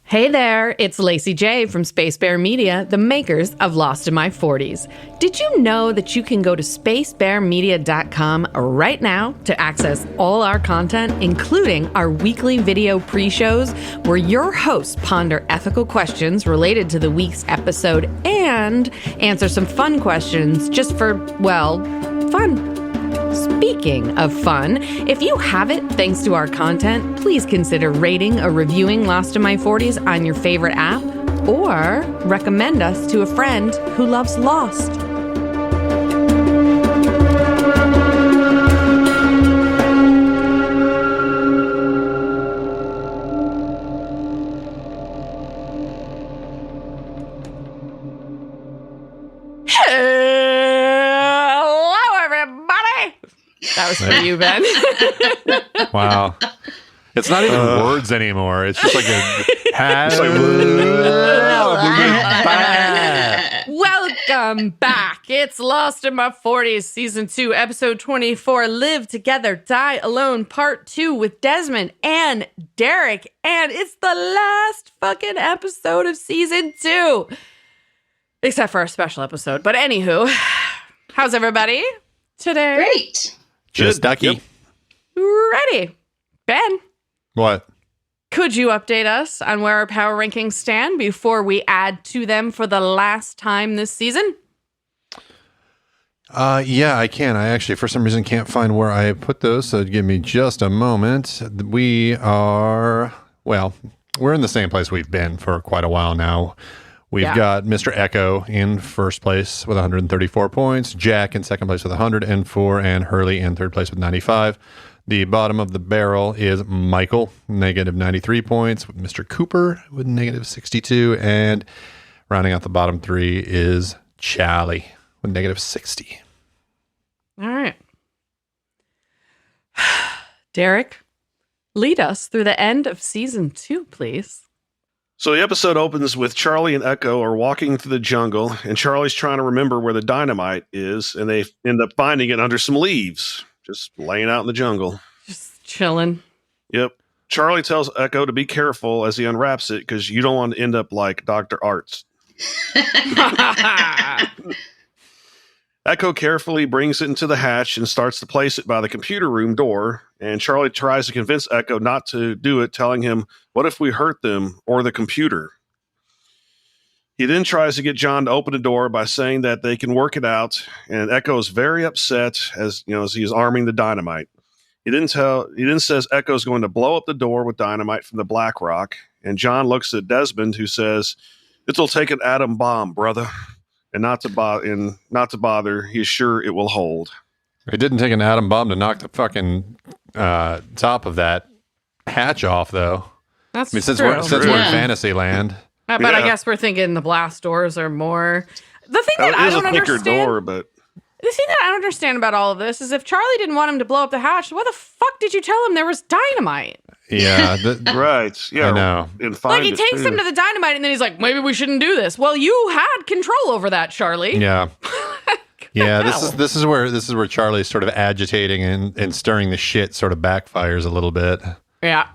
Hey there, it's Lacy J from Space Bear Media, the makers of Lost in My 40s. Did you know that you can go to spacebearmedia.com right now to access all our content, including our weekly video pre-shows where your hosts ponder ethical questions related to the week's episode and answer some fun questions just for, well, fun. Speaking of fun, if you have it thanks to our content, please consider rating or reviewing Lost in My 40s on your favorite app, or recommend us to a friend who loves Lost. That was for you, Ben. Wow. It's not even words anymore. It's just like a... Welcome back. It's Lost in My 40s, Season 2, Episode 24, Live Together, Die Alone, Part 2 with Desmond and Derek. And it's the last fucking episode of Season 2. Except for our special episode. But anywho, how's everybody today? Great. Just ducky. Yep. Ready. Ben. What? Could you update us on where our power rankings stand before we add to them for the last time this season? Yeah, I can. I actually, for some reason, can't find where I put those, so give me just a moment. We are, well, we're in the same place we've been for quite a while now. We've got Mr. Echo in first place with 134 points, Jack in second place with 104, and Hurley in third place with 95. The bottom of the barrel is Michael, negative 93 points, with Mr. Cooper with negative 62, and rounding out the bottom three is Charlie with negative 60. All right. Derek, lead us through the end of Season 2, please. So the episode opens with Charlie and Echo are walking through the jungle, and Charlie's trying to remember where the dynamite is, and they end up finding it under some leaves, just laying out in the jungle. Just chilling. Yep. Charlie tells Echo to be careful as he unwraps it, because you don't want to end up like Dr. Arts. Echo carefully brings it into the hatch and starts to place it by the computer room door, and Charlie tries to convince Echo not to do it, telling him, what if we hurt them or the computer? He then tries to get John to open the door by saying that they can work it out, and Echo is very upset as he's arming the dynamite. He then says Echo is going to blow up the door with dynamite from the Black Rock, and John looks at Desmond, who says, "It'll take an atom bomb, brother. And not to bother, he's sure it will hold." It didn't take an atom bomb to knock the fucking top of that hatch off, though. That's since true. we're in fantasy land. But I guess we're thinking the blast doors are more... The thing that I don't understand... door, but... The thing that I don't understand about all of this is if Charlie didn't want him to blow up the hatch, why the fuck did you tell him there was dynamite? Yeah. Right. Yeah. I know. Like, he takes them to the dynamite, and then he's like, maybe we shouldn't do this. Well, you had control over that, Charlie. Yeah. Yeah, this is where Charlie's sort of agitating and stirring the shit sort of backfires a little bit. Yeah.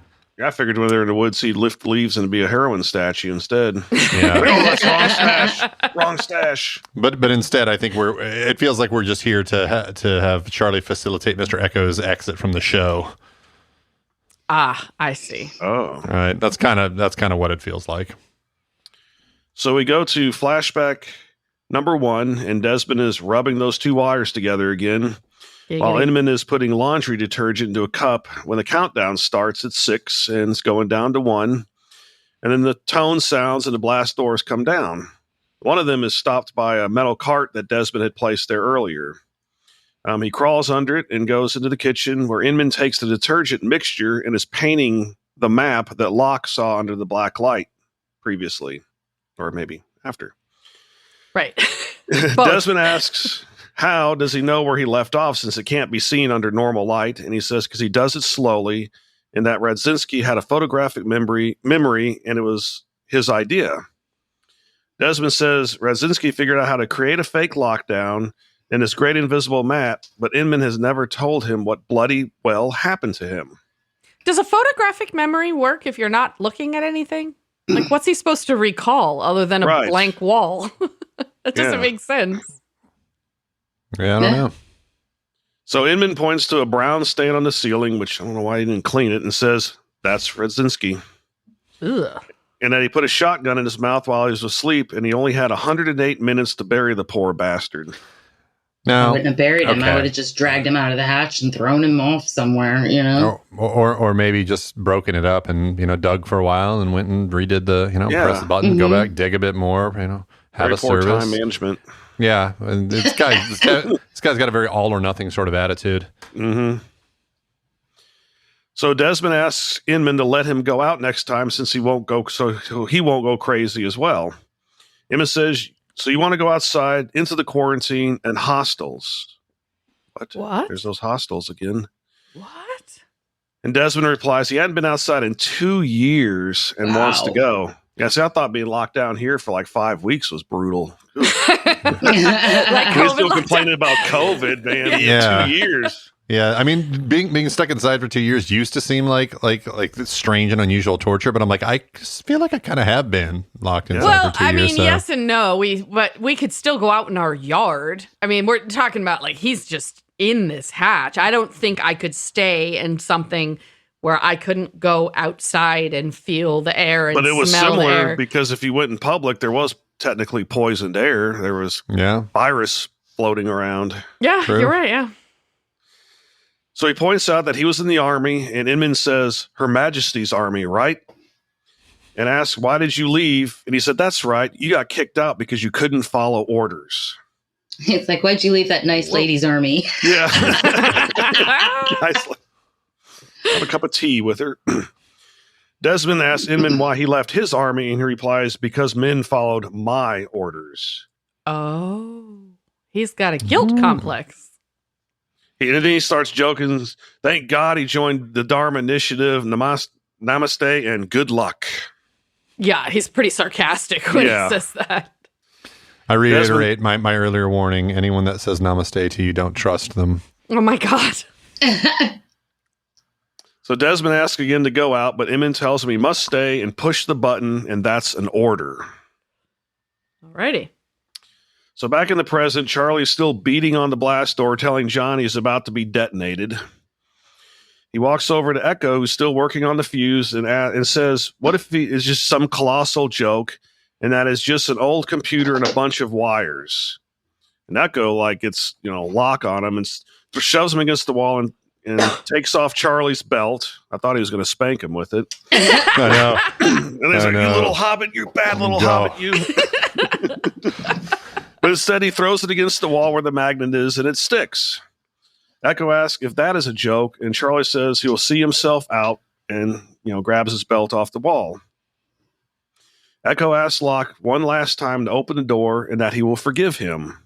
I figured when they're in the woods, he'd lift leaves and be a heroin statue instead. Yeah. No, that's wrong stash. Wrong stash. But instead, I think it feels like we're just here to have Charlie facilitate Mr. Echo's exit from the show. Ah, I see. Oh. Right. That's kind of what it feels like. So we go to flashback number 1, and Desmond is rubbing those two wires together again. While Inman is putting laundry detergent into a cup. When the countdown starts, it's 6 and it's going down to 1. And then the tone sounds and the blast doors come down. One of them is stopped by a metal cart that Desmond had placed there earlier. He crawls under it and goes into the kitchen where Inman takes the detergent mixture and is painting the map that Locke saw under the black light previously. Or maybe after. Right. Desmond asks... how does he know where he left off since it can't be seen under normal light? And he says because he does it slowly, and that Radzinski had a photographic memory, and it was his idea. Desmond says Radzinski figured out how to create a fake lockdown in this great invisible map, but Inman has never told him what bloody well happened to him. Does a photographic memory work if you're not looking at anything? Like, what's he supposed to recall other than a Right. blank wall? That doesn't Yeah. make sense. Yeah, I don't know. So Inman points to a brown stain on the ceiling, which I don't know why he didn't clean it, and says, "That's Radzinski." Ugh. And that he put a shotgun in his mouth while he was asleep, and he only had 108 minutes to bury the poor bastard. I Now, wouldn't have buried him. okay. I would have just dragged him out of the hatch and thrown him off somewhere, you know? or maybe just broken it up and, dug for a while and went and redid the, Yeah. press the button, go back, dig a bit more, have Very a poor service. time management. Yeah. And this guy's got a very all or nothing sort of attitude. Mm-hmm. So Desmond asks Inman to let him go out next time since he won't go crazy as well. Inman says, "So you want to go outside into the quarantine and hostels?" What? There's those hostels again. What? And Desmond replies he hadn't been outside in 2 years and wants to Wow. go. Yeah, see, I thought being locked down here for like 5 weeks was brutal. Like We're still COVID complaining about COVID, man. Yeah. 2 years. Yeah, I mean, being stuck inside for 2 years used to seem like this strange and unusual torture, but I'm like, I feel like I kind of have been locked inside Well, for 2 I years. mean, so. yes and no. But we could still go out in our yard. I mean, we're talking about like he's just in this hatch. I don't think I could stay in something where I couldn't go outside and feel the air and But it was smell the similar air. because if you went in public, there was technically poisoned air. There was Yeah, virus floating around. Yeah, True. you're right. Yeah. So he points out that he was in the army, and Inman says, "Her Majesty's army, right?" And asks, "Why did you leave?" And he said, "That's right. You got kicked out because you couldn't follow orders." It's like, why'd you leave that nice ladies' army? Yeah. Nice. Have a cup of tea with her. Desmond asks Inman why he left his army, and he replies, "Because men followed my orders." Oh, he's got a guilt complex. And then he starts joking, "Thank God he joined the Dharma Initiative, namaste, and good luck." Yeah, he's pretty sarcastic when Yeah. he says that. I reiterate my earlier warning: anyone that says namaste to you, don't trust them. Oh my God. So Desmond asks again to go out, but Inman tells him he must stay and push the button, and that's an order. Alrighty. So back in the present, Charlie's still beating on the blast door, telling John he's about to be detonated. He walks over to Echo, who's still working on the fuse, and says, "What if it's just some colossal joke, and that is just an old computer and a bunch of wires?" And Echo, like it's lock on him, and shoves him against the wall and takes off Charlie's belt. I thought he was going to spank him with it. I know. And he's like, know. "You little hobbit, you bad little No. hobbit, you." But instead, he throws it against the wall where the magnet is, and it sticks. Echo asks if that is a joke, and Charlie says he will see himself out and, grabs his belt off the wall. Echo asks Locke one last time to open the door and that he will forgive him.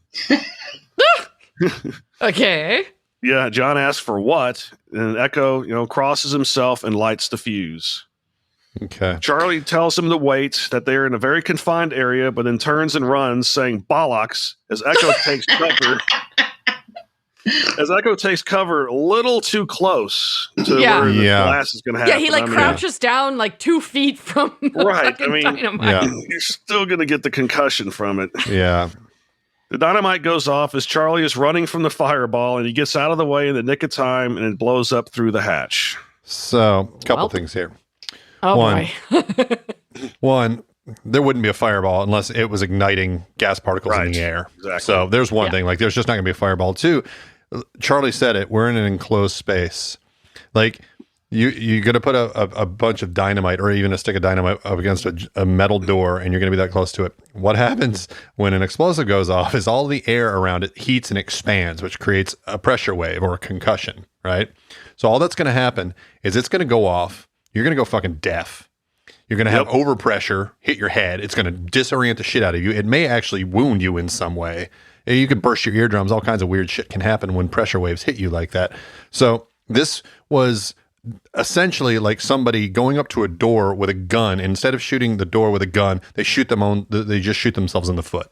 Okay. Yeah, John asks for what, and Echo, crosses himself and lights the fuse. Okay. Charlie tells him to wait, that they're in a very confined area, but then turns and runs, saying bollocks, as Echo takes cover. As Echo takes cover a little too close to Yeah. where the Yeah. blast is going to happen. Yeah, he like crouches down like 2 feet from the Right, fucking I mean, dynamite. Yeah. You're still going to get the concussion from it. Yeah. The dynamite goes off as Charlie is running from the fireball, and he gets out of the way in the nick of time, and it blows up through the hatch. So, a couple Well. things here. Oh One. boy. One, there wouldn't be a fireball unless it was igniting gas particles in Right. the air. Exactly. So there's one Yeah. thing. Like, there's just not going to be a fireball. Two, Charlie said it. We're in an enclosed space. Like, you're going to put a bunch of dynamite or even a stick of dynamite up against a metal door, and you're going to be that close to it. What happens when an explosive goes off is all the air around it heats and expands, which creates a pressure wave or a concussion, right? So all that's going to happen is it's going to go off. You're going to go fucking deaf. You're going to have overpressure hit your head. It's going to disorient the shit out of you. It may actually wound you in some way. You could burst your eardrums. All kinds of weird shit can happen when pressure waves hit you like that. So this was essentially like somebody going up to a door with a gun. Instead of shooting the door with a gun, they just shoot themselves in the foot.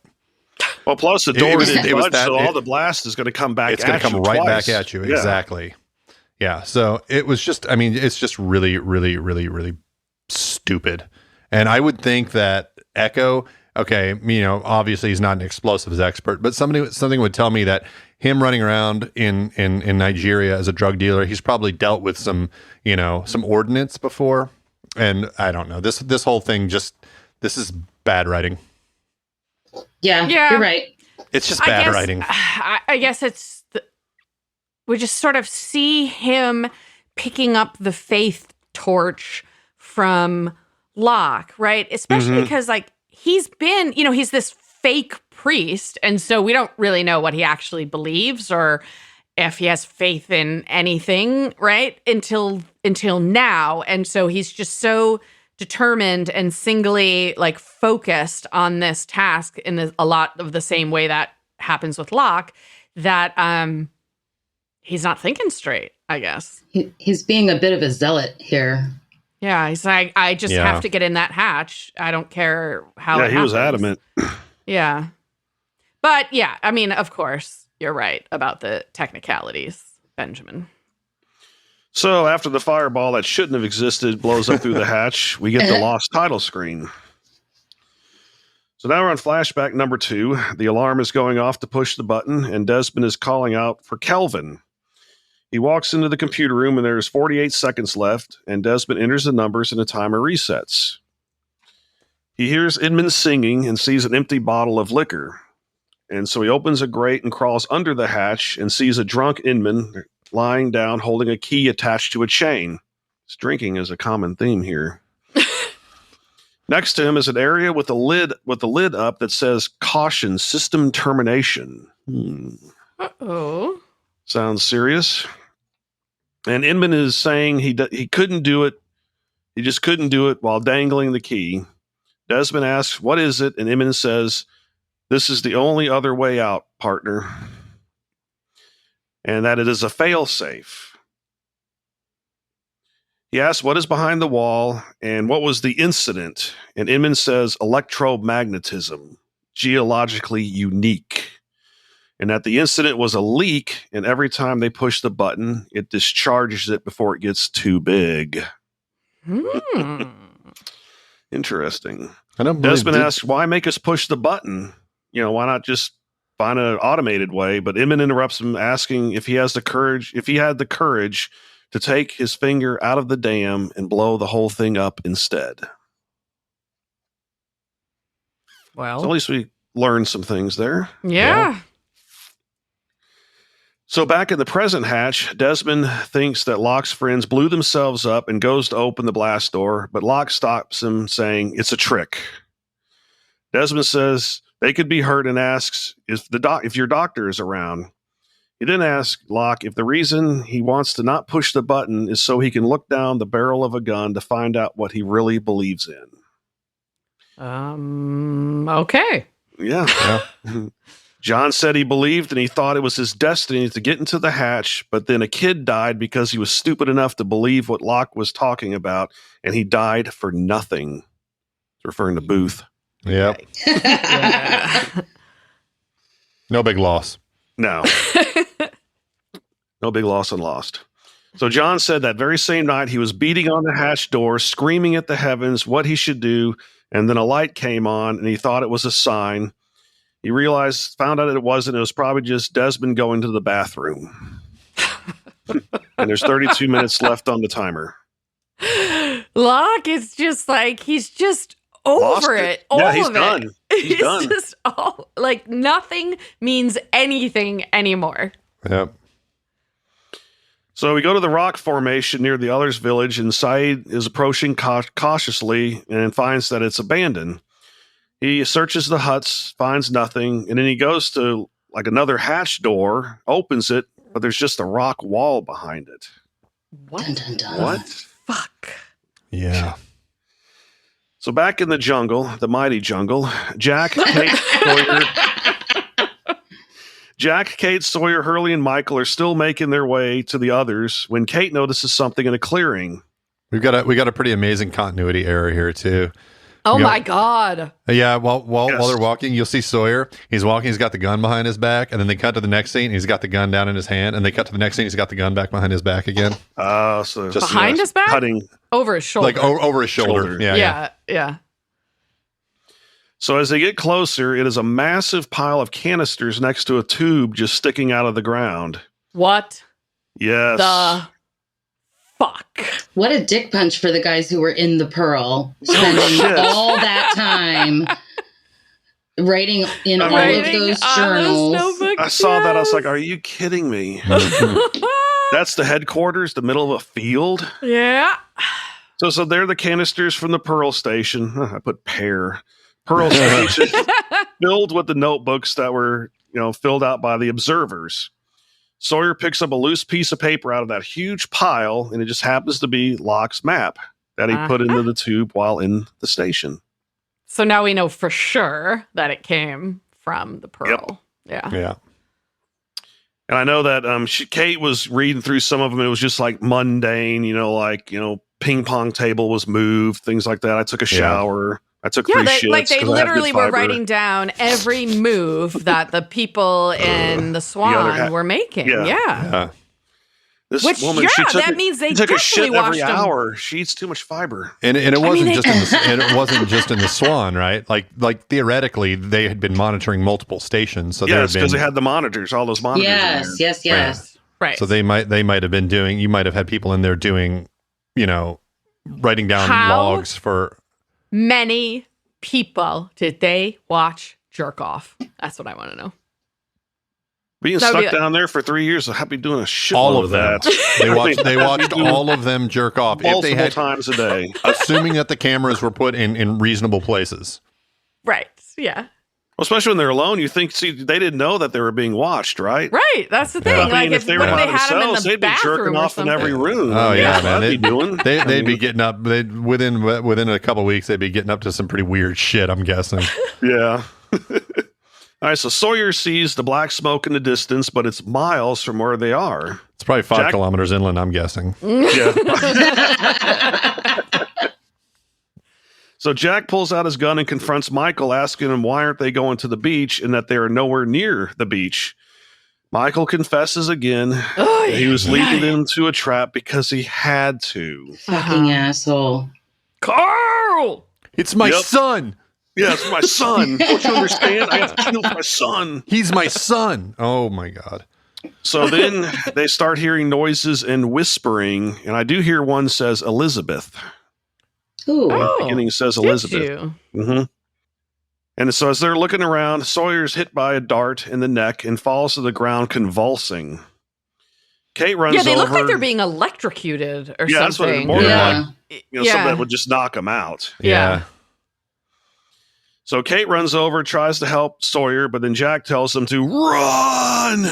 Well, plus the It door was- didn't it was budge, that- so it- all the blast is going to come back It's going to come right twice. back at you. Yeah. Exactly. Yeah. So it was just, I mean, it's just really, really, really, really stupid. And I would think that Echo, okay, obviously he's not an explosives expert, but something would tell me that him running around in Nigeria as a drug dealer, he's probably dealt with some ordnance before. And I don't know. This whole thing this is bad writing. Yeah, you're right. It's just bad writing. I guess we just sort of see him picking up the faith torch from Locke, right? Especially because he's been, he's this fake priest. And so we don't really know what he actually believes or if he has faith in anything, right? Until now. And so he's just so determined and singly focused on this task in a lot of the same way that happens with Locke, that he's not thinking straight, I guess. He's being a bit of a zealot here. Yeah, he's like, I just have to get in that hatch. I don't care how it happens. Yeah, he was adamant. Yeah. But yeah, I mean, of course, you're right about the technicalities, Benjamin. So after the fireball that shouldn't have existed blows up through the hatch, we get the lost title screen. So now we're on flashback number 2. The alarm is going off to push the button, and Desmond is calling out for Kelvin. He walks into the computer room, and there's 48 seconds left, and Desmond enters the numbers, and the timer resets. He hears Inman singing and sees an empty bottle of liquor. And so he opens a grate and crawls under the hatch and sees a drunk Inman lying down holding a key attached to a chain. Drinking is a common theme here. Next to him is an area with the lid up that says "Caution, System Termination." Uh-oh. Sounds serious. And Inman is saying he couldn't do it. He just couldn't do it while dangling the key. Desmond asks, "What is it?" And Inman says, "This is the only other way out, partner." And that it is a failsafe. He asks what is behind the wall and what was the incident. And Inman says electromagnetism, geologically unique. And that the incident was a leak, and every time they push the button, it discharges it before it gets too big. Interesting. Desmond asks, why make us push the button? Why not just find an automated way? But Inman interrupts him, asking if he had the courage to take his finger out of the dam and blow the whole thing up instead. Well, so at least we learned some things there. Yeah. So back in the present hatch, Desmond thinks that Locke's friends blew themselves up and goes to open the blast door, but Locke stops him, saying it's a trick. Desmond says they could be hurt and asks if your doctor is around. He then asks Locke if the reason he wants to not push the button is so he can look down the barrel of a gun to find out what he really believes in. Okay. Yeah. John said he believed and he thought it was his destiny to get into the hatch, but then a kid died because he was stupid enough to believe what Locke was talking about, and he died for nothing. Referring to Booth. Yep. Yeah. No big loss. No. No big loss on Lost. So John said that very same night he was beating on the hatch door, screaming at the heavens what he should do, and then a light came on and he thought it was a sign. He found out it wasn't. It was probably just Desmond going to the bathroom. And there's 32 minutes left on the timer. Locke is just he's just over it. All he's of done. It. He's done. Just nothing means anything anymore. Yep. So we go to the rock formation near the others' village, and Saeed is approaching cautiously and finds that it's abandoned. He searches the huts, finds nothing, and then he goes to another hatch door, opens it, but there's just a rock wall behind it. What? Dun, dun, dun. What? Fuck. Yeah. So back in the jungle, the mighty jungle, Jack, Kate, Sawyer, Hurley, and Michael are still making their way to the others when Kate notices something in a clearing. We got a pretty amazing continuity error here too. Oh my God. Yeah, while they're walking, you'll see Sawyer. He's walking, he's got the gun behind his back, and then they cut to the next scene, he's got the gun down in his hand, and they cut to the next scene, he's got the gun back behind his back again. So just behind his back? Cutting. Over his shoulder. Like over his shoulder. Yeah. So as they get closer, it is a massive pile of canisters next to a tube just sticking out of the ground. What? Yes. The fuck? What a dick punch for the guys who were in the Pearl, spending all that time writing in all of those journals. I saw that. I was like, are you kidding me? That's the headquarters, the middle of a field? Yeah. So they're the canisters from the Pearl Station. I put Pearl Station filled with the notebooks that were, filled out by the observers. Sawyer picks up a loose piece of paper out of that huge pile, and it just happens to be Locke's map that he put into the tube while in the station. So now we know for sure that it came from the Pearl. Yep. Yeah. And I know that Kate was reading through some of them. It was just like mundane, ping pong table was moved, things like that. I took a shower. I took 3 shits. Like they literally were writing down every move that the people in the Swan were making. Yeah. This Which, woman, that means they took a shit every them. hour. She eats too much fiber. And it wasn't it wasn't just in the Swan, right? Like theoretically, they had been monitoring multiple stations. So yes, because they had the monitors, all those monitors. Yes. Right. So they might have been doing. You might have had people in there doing, writing down logs for. Many people did they watch Jerk Off? That's what I want to know. Being stuck down there for 3 years, I'll be doing a shitload all of that. They watched all of them jerk off multiple times a day, assuming that the cameras were put in reasonable places. Right. Yeah. Well, especially when they're alone, you think, they didn't know that they were being watched, right? Right. That's the thing. Yeah. Like if they were by themselves, they'd be jerking off in every room. Oh yeah, man. They'd be getting up. Within a couple of weeks, they'd be getting up to some pretty weird shit, I'm guessing. Yeah. All right, so Sawyer sees the black smoke in the distance, but it's miles from where they are. It's probably 5 kilometers inland, I'm guessing. Yeah. So Jack pulls out his gun and confronts Michael, asking him why aren't they going to the beach and that they are nowhere near the beach. Michael confesses again that he was leading them into a trap because he had to. Fucking asshole. Carl! It's my son! Yeah, it's my son. Don't you understand? I have to kill my son. He's my son. Oh, my God. So then they start hearing noises and whispering, and I do hear one says Elizabeth. Ooh. The beginning says Elizabeth. Mm-hmm. And so as they're looking around, Sawyer's hit by a dart in the neck and falls to the ground convulsing. Kate runs over. Yeah, they look like they're being electrocuted or something. That's what it's more like. Something that would just knock them out. Yeah. So Kate runs over, tries to help Sawyer, but then Jack tells them to run.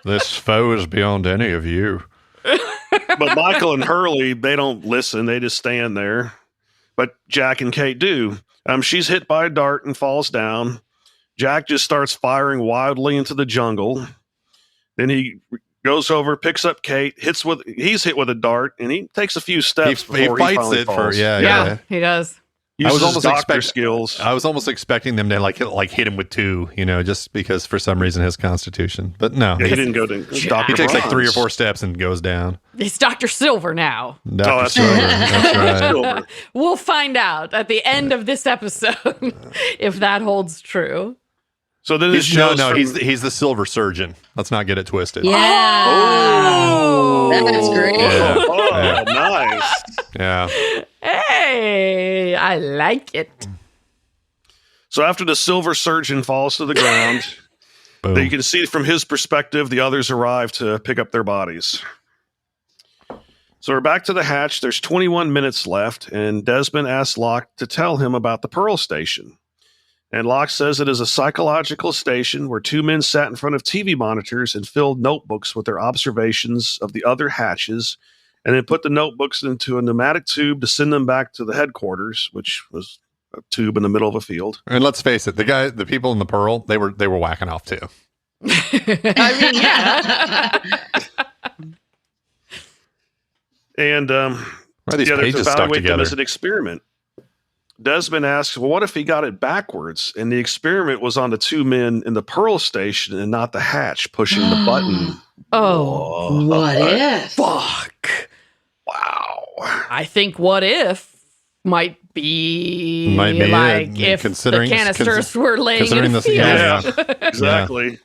This foe is beyond any of you. But Michael and Hurley, they don't listen. They just stand there. But Jack and Kate do. She's hit by a dart and falls down. Jack just starts firing wildly into the jungle. Then he goes over, picks up Kate, he's hit with a dart, and he takes a few steps before he fights it falls. Yeah, he does. I was almost skills. I was almost expecting them to like hit him with 2, just because for some reason his constitution. But no, he didn't go to Dr. He takes like Bronze. 3 or 4 steps and goes down. He's Dr. Silver now. Dr. Silver. That's right. Silver. We'll find out at the end of this episode if that holds true. So then he's the Silver Surgeon. Let's not get it twisted. Yeah. Oh, that's great. Yeah. Oh, nice. Yeah. Hey, I like it. So after the Silver Surgeon falls to the ground, you can see from his perspective, the others arrive to pick up their bodies. So we're back to the hatch. There's 21 minutes left, and Desmond asks Locke to tell him about the Pearl Station. And Locke says it is a psychological station where 2 men sat in front of TV monitors and filled notebooks with their observations of the other hatches, and then put the notebooks into a pneumatic tube to send them back to the headquarters, which was a tube in the middle of a field. And let's face it, the people in the Pearl, they were whacking off too. I mean, yeah. And Why are these they're pages stuck evaluate them together? as an experiment. Desmond asks, well, what if he got it backwards? And the experiment was on the two men in the Pearl station and not the hatch pushing the button. Oh. Whoa. What if? Fuck. Wow. I think what if might be like it, if considering the canisters were laying in considering a this, field. yeah. Exactly.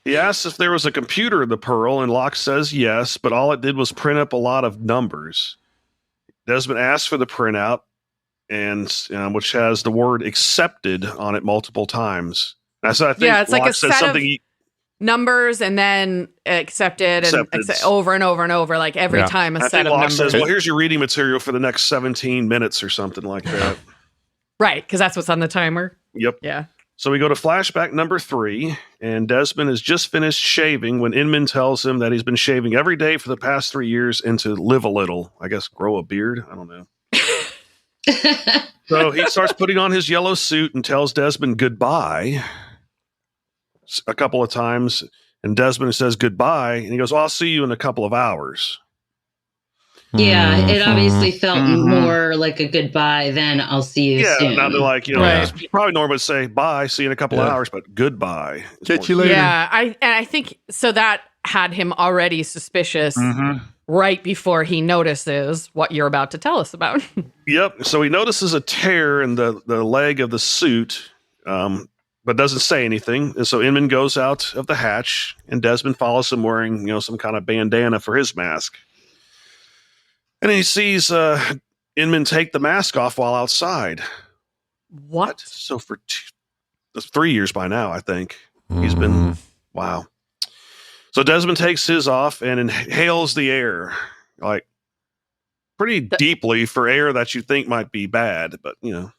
He asks if there was a computer in the Pearl, and Locke says yes, but all it did was print up a lot of numbers. Desmond asks for the printout, and which has the word accepted on it multiple times. So I think it's Locke like a says set something. of numbers and then accepted and over and over and over, like every time a set of Locke numbers. says, well, here's your reading material for the next 17 minutes or something like that. Right, because that's what's on the timer. Yep. Yeah. So we go to flashback number 3, and Desmond has just finished shaving when Inman tells him that he's been shaving every day for the past 3 years and to live a little. I guess grow a beard. I don't know. So he starts putting on his yellow suit and tells Desmond goodbye a couple of times. And Desmond says goodbye. And he goes, I'll see you in a couple of hours. Yeah, it obviously felt more like a goodbye than I'll see you soon. Now they're like, Right. probably normally would say bye, see you in a couple of hours, but goodbye. Catch you later. Yeah, I think so that had him already suspicious right before he notices what you're about to tell us about. Yep. So he notices a tear in the leg of the suit, but doesn't say anything. And so Inman goes out of the hatch, and Desmond follows him wearing, some kind of bandana for his mask. And he sees Inman take the mask off while outside. What? So for 3 years by now, I think. He's been, wow. So Desmond takes his off and inhales the air, like pretty deeply for air that you think might be bad, but Well,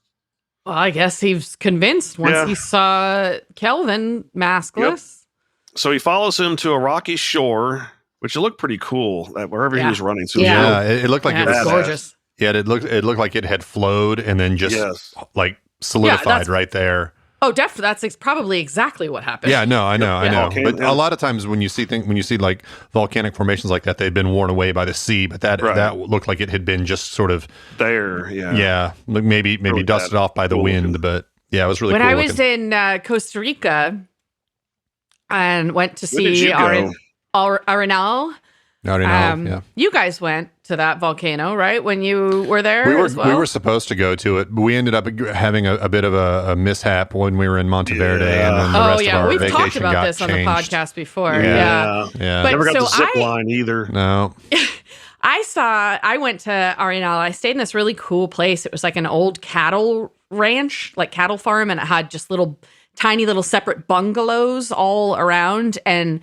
I guess he's convinced once he saw Kelvin maskless. Yep. So he follows him to a rocky shore, which looked pretty cool wherever he was running to. Yeah, it looked like it was gorgeous. Yeah, it looked like it had flowed and then just like solidified right there. Oh, definitely. That's probably exactly what happened. Yeah, no, I know. Volcano, But a lot of times when you see like volcanic formations like that, they've been worn away by the sea. But that looked like it had been just sort of there. Yeah, maybe really dusted off by the wind. But yeah, it was really when cool I was in Costa Rica and went to see Arenal. You guys went to that volcano, right? When you were there, we were supposed to go to it, but we ended up having a bit of a mishap when we were in Monteverde, and then the rest of our we've vacation talked about got this changed. on the podcast before. Yeah. But never got the zip line either. No. I went to Arenal. I stayed in this really cool place. It was like an old cattle ranch, like cattle farm, and it had just tiny little separate bungalows all around, and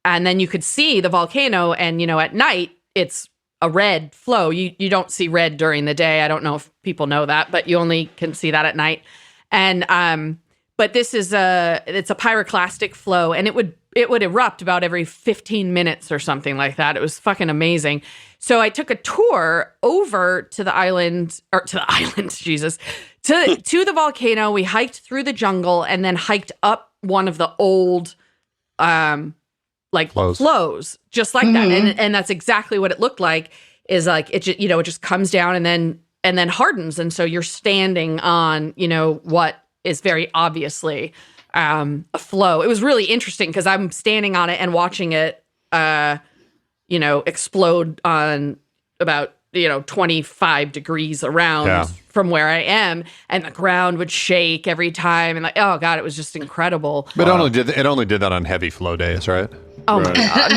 then you could see the volcano, and at night it's a red flow. You don't see red during the day. I don't know if people know that, but you only can see that at night. And but this is it's a pyroclastic flow, and it would erupt about every 15 minutes or something like that. It was fucking amazing. So I took a tour over to the island, Jesus, to the volcano. We hiked through the jungle and then hiked up one of the old flows, just like that. And that's exactly what it looked like, is like it just comes down and then hardens. And so you're standing on, what is very obviously a flow. It was really interesting because I'm standing on it and watching it, explode on about, 25 degrees around from where I am, and the ground would shake every time. And oh God, it was just incredible. But it only did that on heavy flow days, right? Oh my God.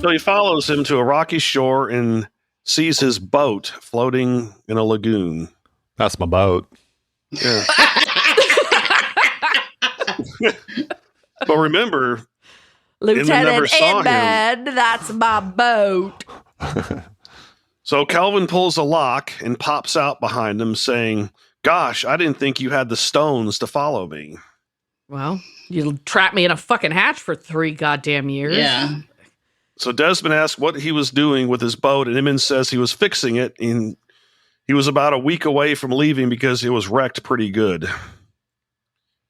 So he follows him to a rocky shore and sees his boat floating in a lagoon. That's my boat. Yeah. But remember, Lieutenant Edmund, that's my boat. So Kelvin pulls a lock and pops out behind him saying, "Gosh, I didn't think you had the stones to follow me." Well, you trapped me in a fucking hatch for 3 goddamn years. Yeah. So Desmond asks what he was doing with his boat, and Inman says he was fixing it, and he was about a week away from leaving because it was wrecked pretty good.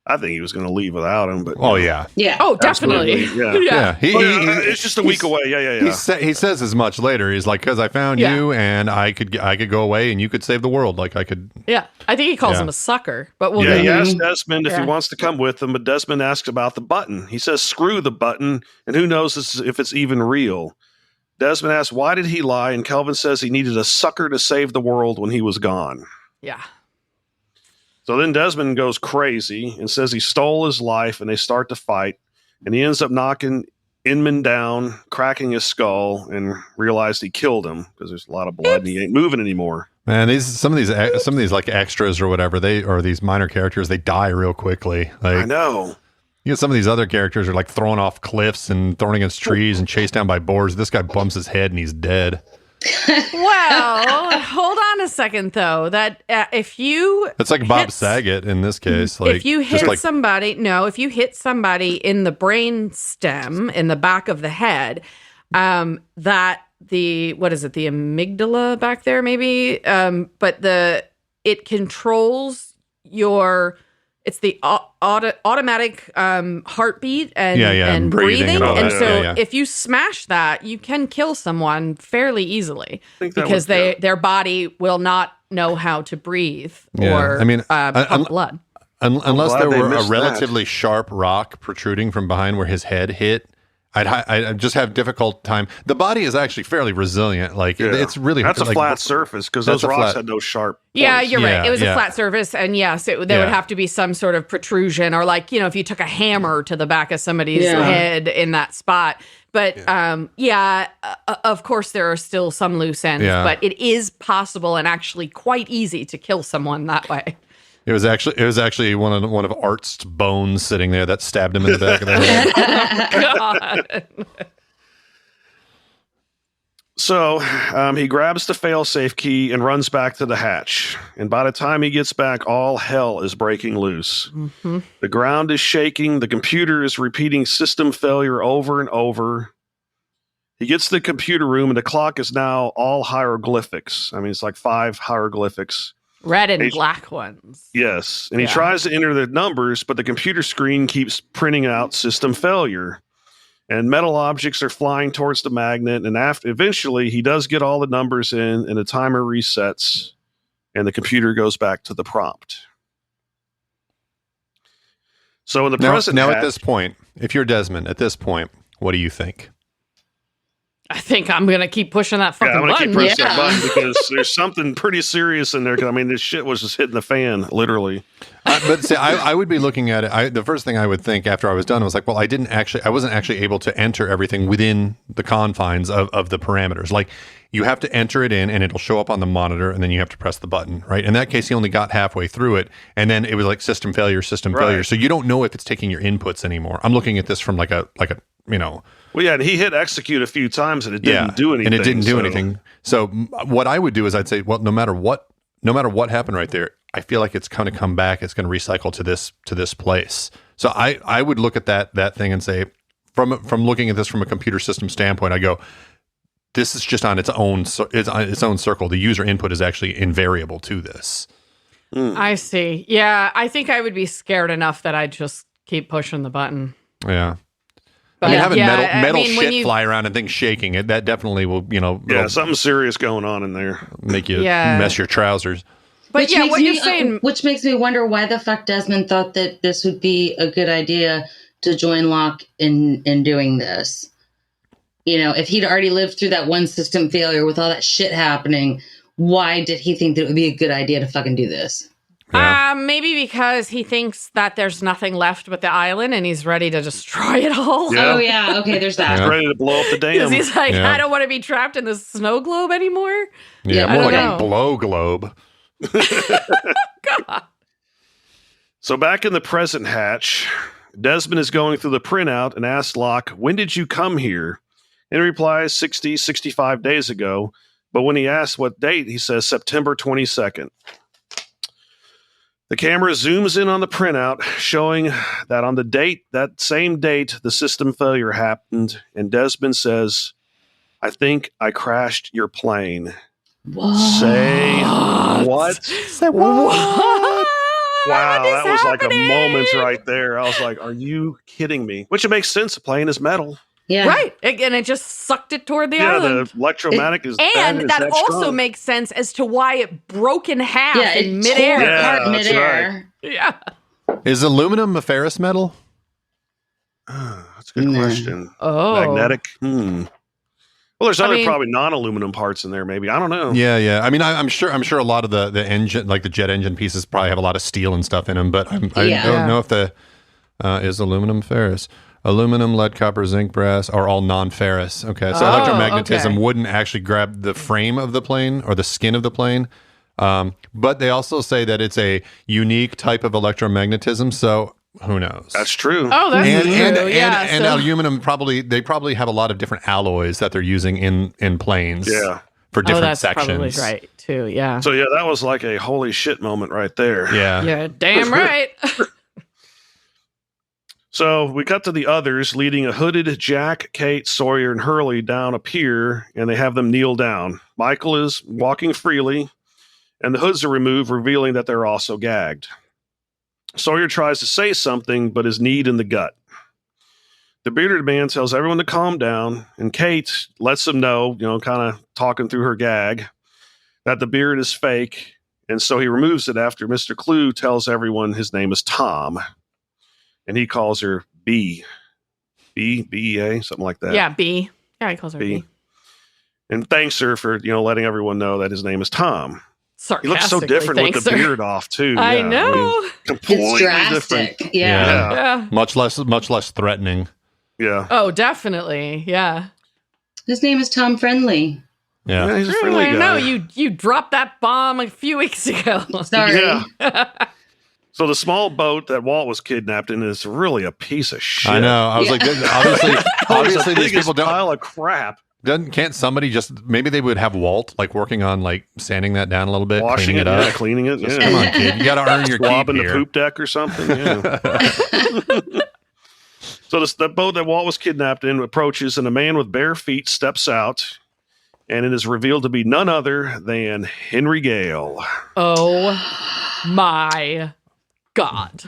I think he was going to leave without him, but Yeah. Oh, definitely. Yeah. It's just a week away. Yeah. He says as much later. He's like, because I found you, and I could go away, and you could save the world. Like I could. Yeah, I think he calls him a sucker. But we'll he asked Desmond if he wants to come with him, but Desmond asks about the button. He says, "Screw the button," and who knows if it's even real. Desmond asks, "Why did he lie?" And Kelvin says he needed a sucker to save the world when he was gone. Yeah. So then Desmond goes crazy and says he stole his life, and they start to fight, and he ends up knocking Inman down, cracking his skull, and realized he killed him because there's a lot of blood and he ain't moving anymore. Man, some of these like extras or whatever, or these minor characters, they die real quickly. Like, I know. You know, some of these other characters are like thrown off cliffs and thrown against trees and chased down by boars. This guy bumps his head and he's dead. Well, hold on a second, though. That if you... It's like Bob Saget in this case. Like, if you hit somebody... No, if you hit somebody in the brain stem, in the back of the head, that the... What is it? The amygdala back there, maybe? But it controls your... It's the automatic heartbeat and breathing. And so if you smash that, you can kill someone fairly easily because their body will not know how to breathe or pump blood. Unless there were a relatively sharp rock protruding from behind where his head hit, I'd just have difficult time. The body is actually fairly resilient. Like it's really that's a flat surface because those rocks had no sharp points. Yeah, you're right. It was a flat surface, and yes, there would have to be some sort of protrusion, or like if you took a hammer to the back of somebody's head in that spot. But of course there are still some loose ends, but it is possible and actually quite easy to kill someone that way. It was actually one of Art's bones sitting there that stabbed him in the back of the head. Oh, God. So he grabs the failsafe key and runs back to the hatch. And by the time he gets back, all hell is breaking loose. Mm-hmm. The ground is shaking. The computer is repeating system failure over and over. He gets to the computer room, and the clock is now all hieroglyphics. I mean, it's like 5 hieroglyphics. Red and black ones. Yes. And he tries to enter the numbers, but the computer screen keeps printing out system failure. And metal objects are flying towards the magnet. And eventually, he does get all the numbers in, and the timer resets, and the computer goes back to the prompt. So in the present at this point, if you're Desmond, at this point, what do you think? I think I'm going to keep pushing that fucking button. I'm going to keep pushing that button because there's something pretty serious in there. I mean, this shit was just hitting the fan, literally. But see, I would be looking at it. The first thing I would think after I was done was like, well, I wasn't actually able to enter everything within the confines of the parameters. Like, you have to enter it in, and it'll show up on the monitor, and then you have to press the button, right? In that case, he only got halfway through it, and then it was like system failure. So you don't know if it's taking your inputs anymore. I'm looking at this from like a. Well, yeah, and he hit execute a few times, and it didn't do anything. And it didn't do anything. So what I would do is I'd say, well, no matter what happened right there, I feel like it's going to come back. It's going to recycle to this place. So I would look at that thing and say, from looking at this from a computer system standpoint, I go, this is just on its own circle. The user input is actually invariable to this. I see. Yeah, I think I would be scared enough that I'd just keep pushing the button. Yeah. But having metal shit fly around and things shaking, that definitely will, something serious going on in there. Make you mess your trousers. But what you're saying, which makes me wonder why the fuck Desmond thought that this would be a good idea to join Locke in doing this. If he'd already lived through that one system failure with all that shit happening, why did he think that it would be a good idea to fucking do this? Yeah. Maybe because he thinks that there's nothing left but the island and he's ready to destroy it all. Yeah. Oh, yeah. Okay, there's that. He's ready to blow up the dam. He's like, I don't want to be trapped in this snow globe anymore. Yeah, more like a blow globe. God. So back in the present hatch, Desmond is going through the printout and asks Locke, when did you come here? And he replies 65 days ago. But when he asks what date, he says September 22nd. The camera zooms in on the printout, showing that on that same date, the system failure happened, and Desmond says, I think I crashed your plane. What? Say what? Say What? Wow, What is that was like a happening? moment right there. I was like, are you kidding me? Which it makes sense. The plane is metal. Yeah. Right. And it just sucked it toward the island. The electromagnetic is And that also strong. makes sense as to why it broke in half Yeah, in it midair. tore Yeah, apart that's midair. Yeah. Is aluminum a ferrous metal? That's a good question. Oh. Magnetic. Well, there's other probably non-aluminum parts in there. Maybe, I don't know. Yeah. I mean, I'm sure a lot of the engine, like the jet engine pieces, probably have a lot of steel and stuff in them. But I don't know if the is aluminum ferrous. Aluminum, lead, copper, zinc, brass are all non-ferrous. Okay, so electromagnetism wouldn't actually grab the frame of the plane or the skin of the plane. But they also say that it's a unique type of electromagnetism. So who knows? That's true. Oh, that's true. And aluminum probably have a lot of different alloys that they're using in planes. Yeah. For different that's sections. Probably right too. Yeah. So that was like a holy shit moment right there. Yeah. Yeah. Damn right. So we cut to the others leading a hooded Jack, Kate, Sawyer, and Hurley down a pier, and they have them kneel down. Michael is walking freely, and the hoods are removed, revealing that they're also gagged. Sawyer tries to say something, but is kneed in the gut. The bearded man tells everyone to calm down, and Kate lets them know, kind of talking through her gag, that the beard is fake, and so he removes it after Mr. Clue tells everyone his name is Tom. And he calls her B. B-E-A, something like that. Yeah, B. Yeah, he calls her B. And thanks her for, letting everyone know that his name is Tom. He looks so different with the beard off, too. I know. Completely it's drastic. different. Yeah. Much less threatening. Yeah. Oh, definitely. Yeah. His name is Tom Friendly. Yeah. He's a friendly guy. No, you dropped that bomb a few weeks ago. Sorry. Yeah. So the small boat that Walt was kidnapped in is really a piece of shit. I know. I was like, obviously these people don't. Pile of crap. Can't somebody maybe they would have Walt like working on sanding that down a little bit, washing cleaning it up, cleaning it. Yeah. Come on, kid, you got to earn your keep Swabbing the here. poop deck or something. Yeah. So the boat that Walt was kidnapped in approaches, and a man with bare feet steps out, and it is revealed to be none other than Henry Gale. Oh my God.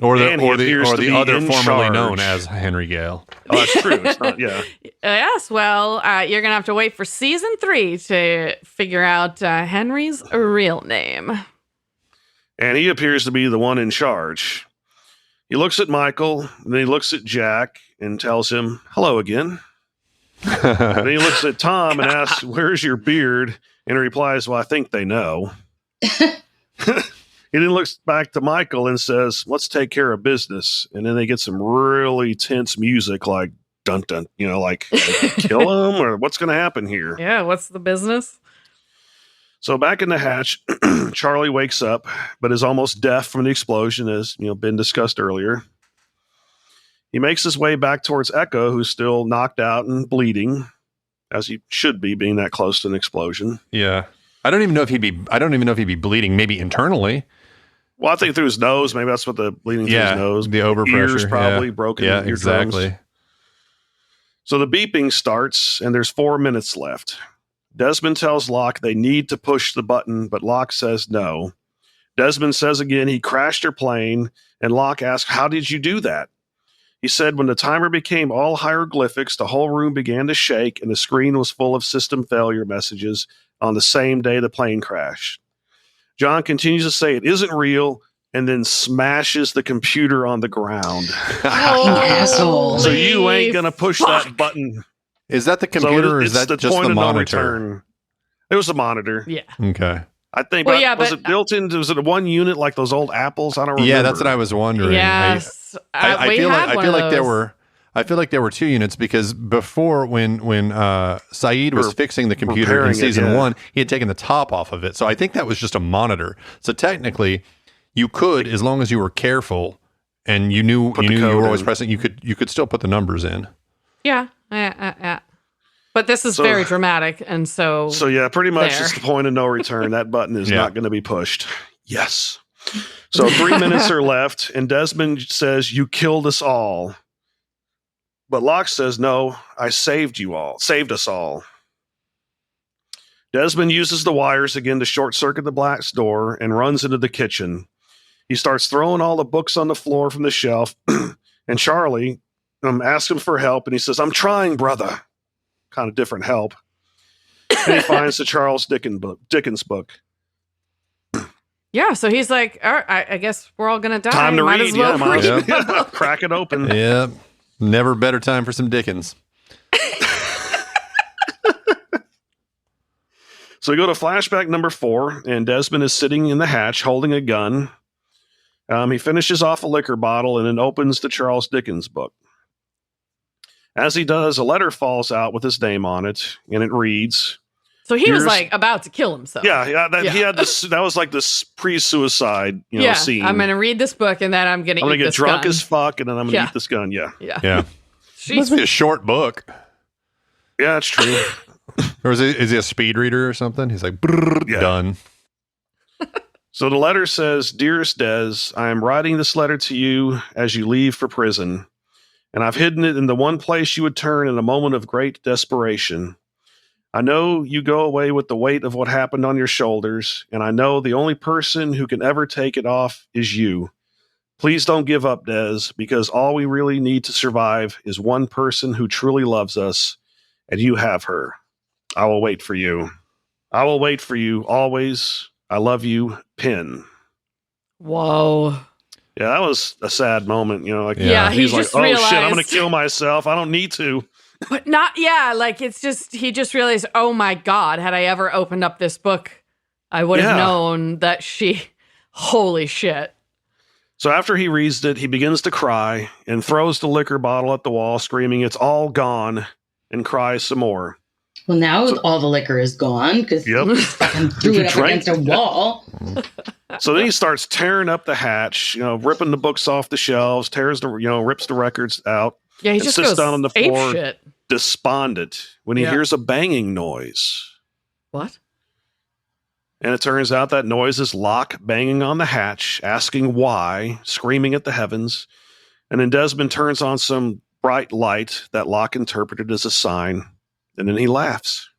Or the other formerly charge. known as Henry Gale. Oh, that's true. It's not, yeah. Yes, well, you're going to have to wait for season 3 to figure out Henry's real name. And he appears to be the one in charge. He looks at Michael, and then he looks at Jack and tells him, hello again. And then he looks at Tom and asks, where's your beard? And he replies, well, I think they know. He then looks back to Michael and says, let's take care of business. And then they get some really tense music like, dun dun, like kill him or what's going to happen here? Yeah, what's the business? So back in the hatch, Charlie wakes up, but is almost deaf from the explosion, as been discussed earlier. He makes his way back towards Echo, who's still knocked out and bleeding, as he should be, being that close to an explosion. Yeah, I don't even know if he'd be bleeding. Maybe internally. Well, I think through his nose. Maybe that's what the bleeding through his nose. The overpressure, ears probably broken. Yeah, eardrums. exactly. So the beeping starts, and there's 4 minutes left. Desmond tells Locke they need to push the button, but Locke says no. Desmond says again he crashed her plane, and Locke asks, how did you do that? He said when the timer became all hieroglyphics, the whole room began to shake, and the screen was full of system failure messages on the same day the plane crashed. John continues to say it isn't real, and then smashes the computer on the ground. Asshole. So you ain't going to push that button. Is that the computer or is that just the monitor? No, it was the monitor. Yeah. Okay. I think, was it built in? Was it a one unit like those old Apples? I don't remember. Yeah, that's what I was wondering. Yes. I feel like there were 2 units because before when Saeed was fixing the computer in season 1, he had taken the top off of it. So I think that was just a monitor. So technically, you could, as long as you were careful and you knew you were always pressing, you could still put the numbers in. Yeah. But this is very dramatic, and so yeah, pretty much it's the point of no return. That button is not going to be pushed. Yes. So 3 minutes are left, and Desmond says, "You killed us all." But Locke says, no, I saved us all. Desmond uses the wires again to short-circuit the black's door and runs into the kitchen. He starts throwing all the books on the floor from the shelf, and Charlie asks him for help, and he says, I'm trying, brother. Kind of different help. And he finds the Charles Dickens book. Yeah, so he's like, all right, I guess we're all going to die. Time to read. As well Yeah, crack it open. Yep. Never better time for some Dickens. So we go to flashback number 4, and Desmond is sitting in the hatch holding a gun. He finishes off a liquor bottle and then opens the Charles Dickens book. As he does, a letter falls out with his name on it, and it reads... So he was like about to kill himself. Yeah. He had this. That was like this pre-suicide, scene. I'm going to read this book, and then I'm going to get drunk as fuck, and then I'm going to eat this gun. Yeah. Must be a short book. Yeah, that's true. Or is he a speed reader or something? He's like, done. So the letter says, Dearest Des, I am writing this letter to you as you leave for prison, and I've hidden it in the one place you would turn in a moment of great desperation. I know you go away with the weight of what happened on your shoulders, and I know the only person who can ever take it off is you. Please don't give up, Des, because all we really need to survive is one person who truly loves us, and you have her. I will wait for you. I will wait for you always. I love you, Pin. Whoa. Yeah, that was a sad moment. He's like, just oh realized, shit, I'm going to kill myself. I don't need to. But it's just, he just realized, oh my God, had I ever opened up this book, I would have known that holy shit. So after he reads it, he begins to cry and throws the liquor bottle at the wall, screaming, it's all gone, and cries some more. Well, now all the liquor is gone because he fucking threw it up against a wall. So then he starts tearing up the hatch, ripping the books off the shelves, rips the records out. Yeah, he just sits goes down on the floor, shit. despondent, when he hears a banging noise. What? And it turns out that noise is Locke banging on the hatch, asking why, screaming at the heavens. And then Desmond turns on some bright light that Locke interpreted as a sign, and then he laughs.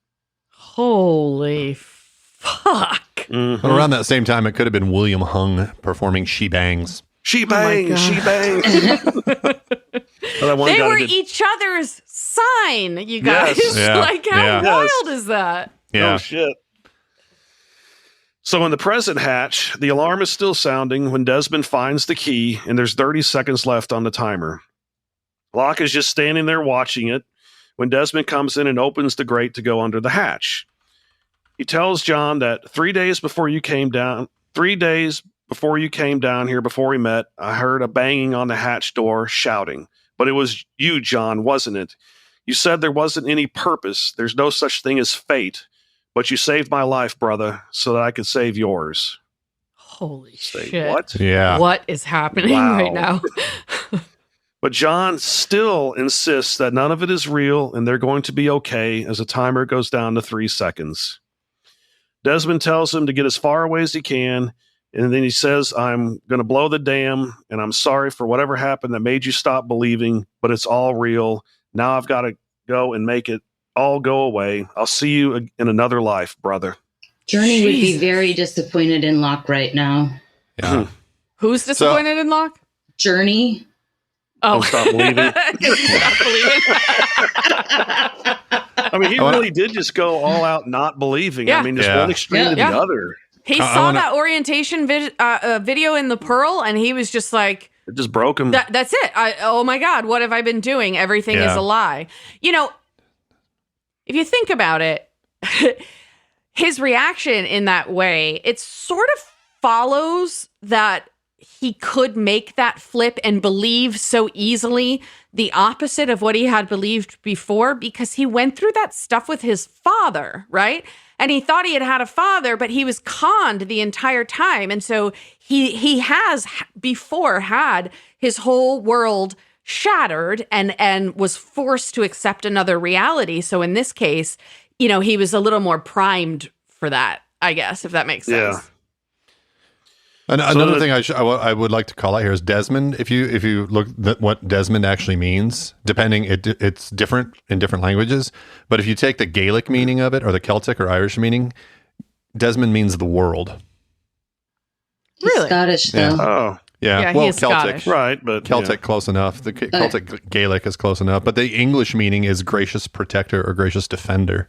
Holy fuck. Mm-hmm. Around that same time, it could have been William Hung performing She Bangs. She bangs, she bangs. They were each other's sign, you guys. Yes. Yeah. Like, how wild is that? Yeah. Oh, shit. So in the present hatch, the alarm is still sounding when Desmond finds the key, and there's 30 seconds left on the timer. Locke is just standing there watching it when Desmond comes in and opens the grate to go under the hatch. He tells John that 3 days before you came down here before we met, I heard a banging on the hatch door shouting. But it was you, John, wasn't it? You said there wasn't any purpose. There's no such thing as fate. But you saved my life, brother, so that I could save yours. Holy shit. What? Yeah. What is happening right now? But John still insists that none of it is real and they're going to be okay as the timer goes down to 3 seconds. Desmond tells him to get as far away as he can, and then he says, I'm going to blow the dam, and I'm sorry for whatever happened that made you stop believing, but it's all real. Now I've got to go and make it all go away. I'll see you in another life, brother. Journey would be very disappointed in Locke right now. Yeah. Who's disappointed in Locke? Journey. Oh, stop believing. I mean, he really did just go all out not believing. Yeah. I mean, just one extreme to the other. He saw that orientation video in the Pearl, and he was just like, it just broke him. That's it. Oh my God, what have I been doing? Everything is a lie. If you think about it, his reaction in that way, it sort of follows that he could make that flip and believe so easily the opposite of what he had believed before, because he went through that stuff with his father, right? And he thought he had a father, but he was conned the entire time. And so he has before had his whole world shattered and was forced to accept another reality. So in this case, he was a little more primed for that, I guess, if that makes sense. Another thing I would like to call out here is Desmond. If you look at what Desmond actually means, it's different in different languages. But if you take the Gaelic meaning of it, or the Celtic or Irish meaning, Desmond means the world. Really? Scottish, though. Yeah. Oh. Yeah, well, Celtic. Scottish. Right, but Celtic, close enough. The Celtic Gaelic is close enough. But the English meaning is gracious protector or gracious defender.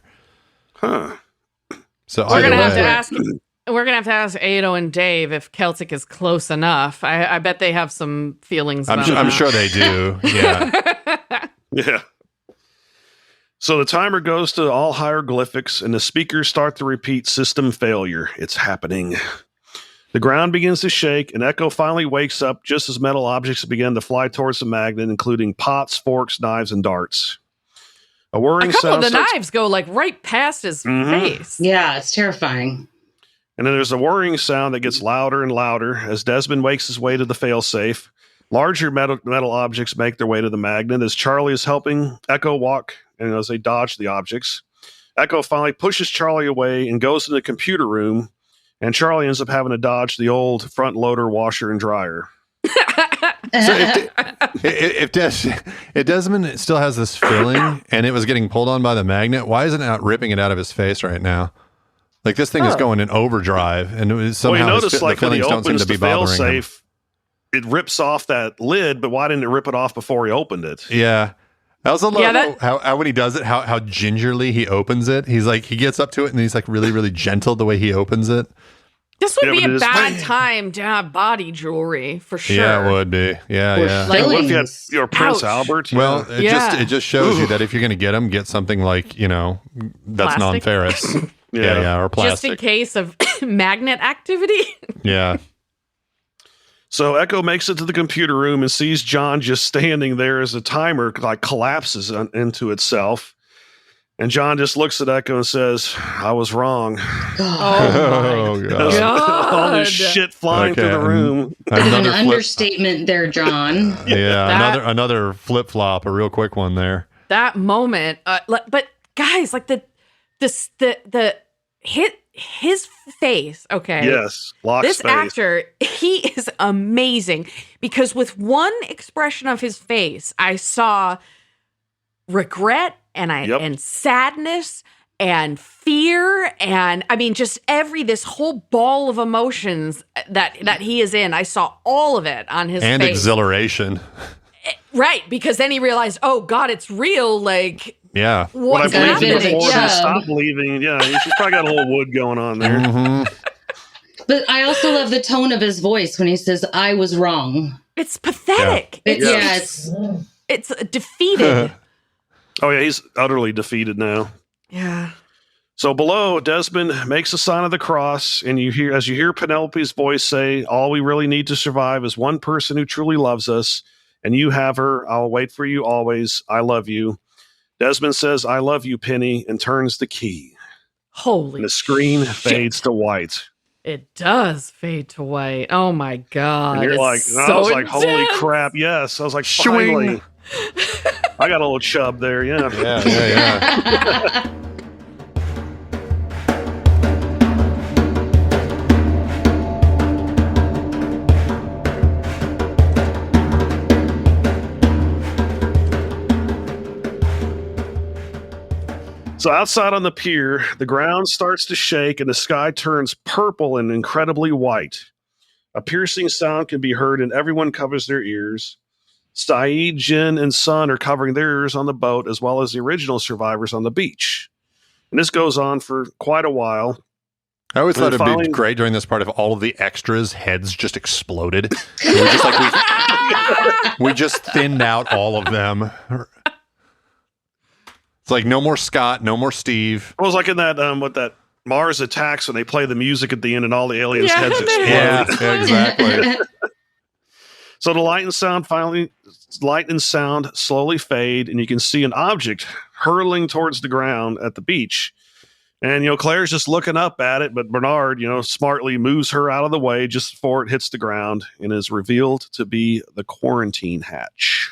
Huh. So We're going to have to ask... We're going to have to ask Ado and Dave if Celtic is close enough. I bet they have some feelings about I'm sure they do. Yeah. Yeah. So the timer goes to all hieroglyphics, and the speakers start to repeat system failure. It's happening. The ground begins to shake, and Echo finally wakes up just as metal objects begin to fly towards the magnet, including pots, forks, knives, and darts. A whirring sound. The knives go like right past his face. Yeah, it's terrifying. And then there's a whirring sound that gets louder and louder as Desmond makes his way to the failsafe. Larger metal objects make their way to the magnet as Charlie is helping Echo walk, and as they dodge the objects. Echo finally pushes Charlie away and goes to the computer room, and Charlie ends up having to dodge the old front loader washer and dryer. So if Desmond still has this feeling and it was getting pulled on by the magnet, why isn't it not ripping it out of his face right now? Like, this thing is going in overdrive, and it was somehow well, you notice, like, the when he feelings don't seem opens to be the bothering him. failsafe, it rips off that lid, but why didn't it rip it off before he opened it? Yeah. I also love how when he does it, how gingerly he opens it. He's like, he gets up to it, and he's like really, really gentle the way he opens it. This would be a bad time to have body jewelry, for sure. Yeah, it would be. Yeah. Like, what if you had your Prince Albert? Well, it just shows you that if you're going to get something like, that's non-ferrous. or plastic. Just in case of magnet activity. Yeah. So Echo makes it to the computer room and sees John just standing there as the timer like collapses into itself. And John just looks at Echo and says, "I was wrong." Oh, God. All this shit flying through the room. An understatement there, John. Yeah, another flip-flop, a real quick one there. That moment, but guys, like the his face, okay? Yes, Locke's this face. actor, he is amazing because with one expression of his face, I saw regret and sadness and fear, and I mean just this whole ball of emotions that he is in. I saw all of it on his face. And exhilaration. Right, because then he realized, oh God, it's real. Like, yeah, what's I happening? believed before, and stop believing. Yeah, she's probably got a little wood going on there. Mm-hmm. But I also love the tone of his voice when he says, "I was wrong." It's pathetic. Yeah. It's defeated. Oh yeah, he's utterly defeated now. Yeah. So below, Desmond makes a sign of the cross, and you hear Penelope's voice say, "All we really need to survive is one person who truly loves us, and you have her. I'll wait for you always. I love you." Desmond says, "I love you, Penny," and turns the key. Holy And the screen shit. fades to white. It does fade to white. Oh my God. And you're like, I was like, holy crap, yes. I was like, finally. I got a little chub there, yeah. Yeah. So outside on the pier, the ground starts to shake and the sky turns purple and incredibly white. A piercing sound can be heard and everyone covers their ears. Saeed, Jin, and Sun are covering their ears on the boat as well as the original survivors on the beach. And this goes on for quite a while. I always thought it'd be great during this part if all of the extras' heads just exploded. We just thinned out all of them. It's like no more Scott, no more Steve. It was like in that that Mars Attacks when they play the music at the end and all the aliens' heads explode. Yeah, exactly. So the light and sound slowly fade, and you can see an object hurtling towards the ground at the beach. And Claire's just looking up at it, but Bernard, smartly moves her out of the way just before it hits the ground and is revealed to be the quarantine hatch.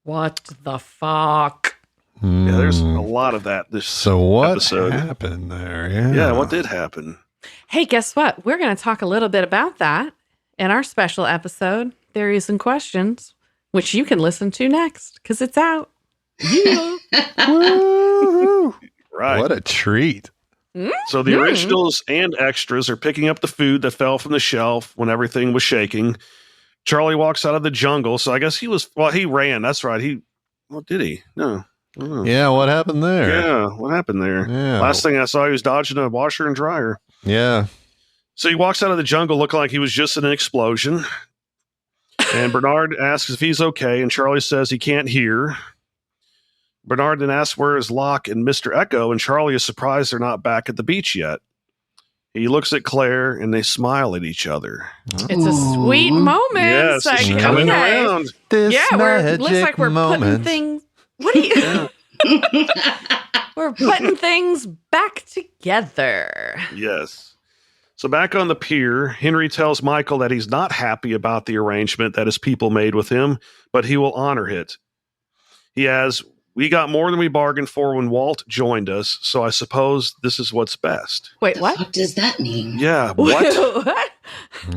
What the fuck? Yeah, there's a lot of that this So what episode. happened there? Yeah, what did happen? Hey, guess what? We're going to talk a little bit about that in our special episode, Theories and Questions, which you can listen to next because it's out. Yeah. Woo! Right. What a treat. So the originals and extras are picking up the food that fell from the shelf when everything was shaking. Charlie walks out of the jungle. So I guess he ran. That's right. Did he? No. Yeah, what happened there? Yeah, what happened there? Yeah. Last thing I saw, he was dodging a washer and dryer. Yeah. So he walks out of the jungle looking like he was just in an explosion. And Bernard asks if he's okay, and Charlie says he can't hear. Bernard then asks where is Locke and Mr. Echo, and Charlie is surprised they're not back at the beach yet. He looks at Claire, and they smile at each other. It's a sweet moment. Yes, Like, she's coming okay. around. This It looks like we're putting things. What are you? We're putting things back together. Yes. So back on the pier, Henry tells Michael that he's not happy about the arrangement that his people made with him, but he will honor it. He adds, we got more than we bargained for when Walt joined us, so I suppose this is what's best. Wait, what? What does that mean? Yeah, what? What?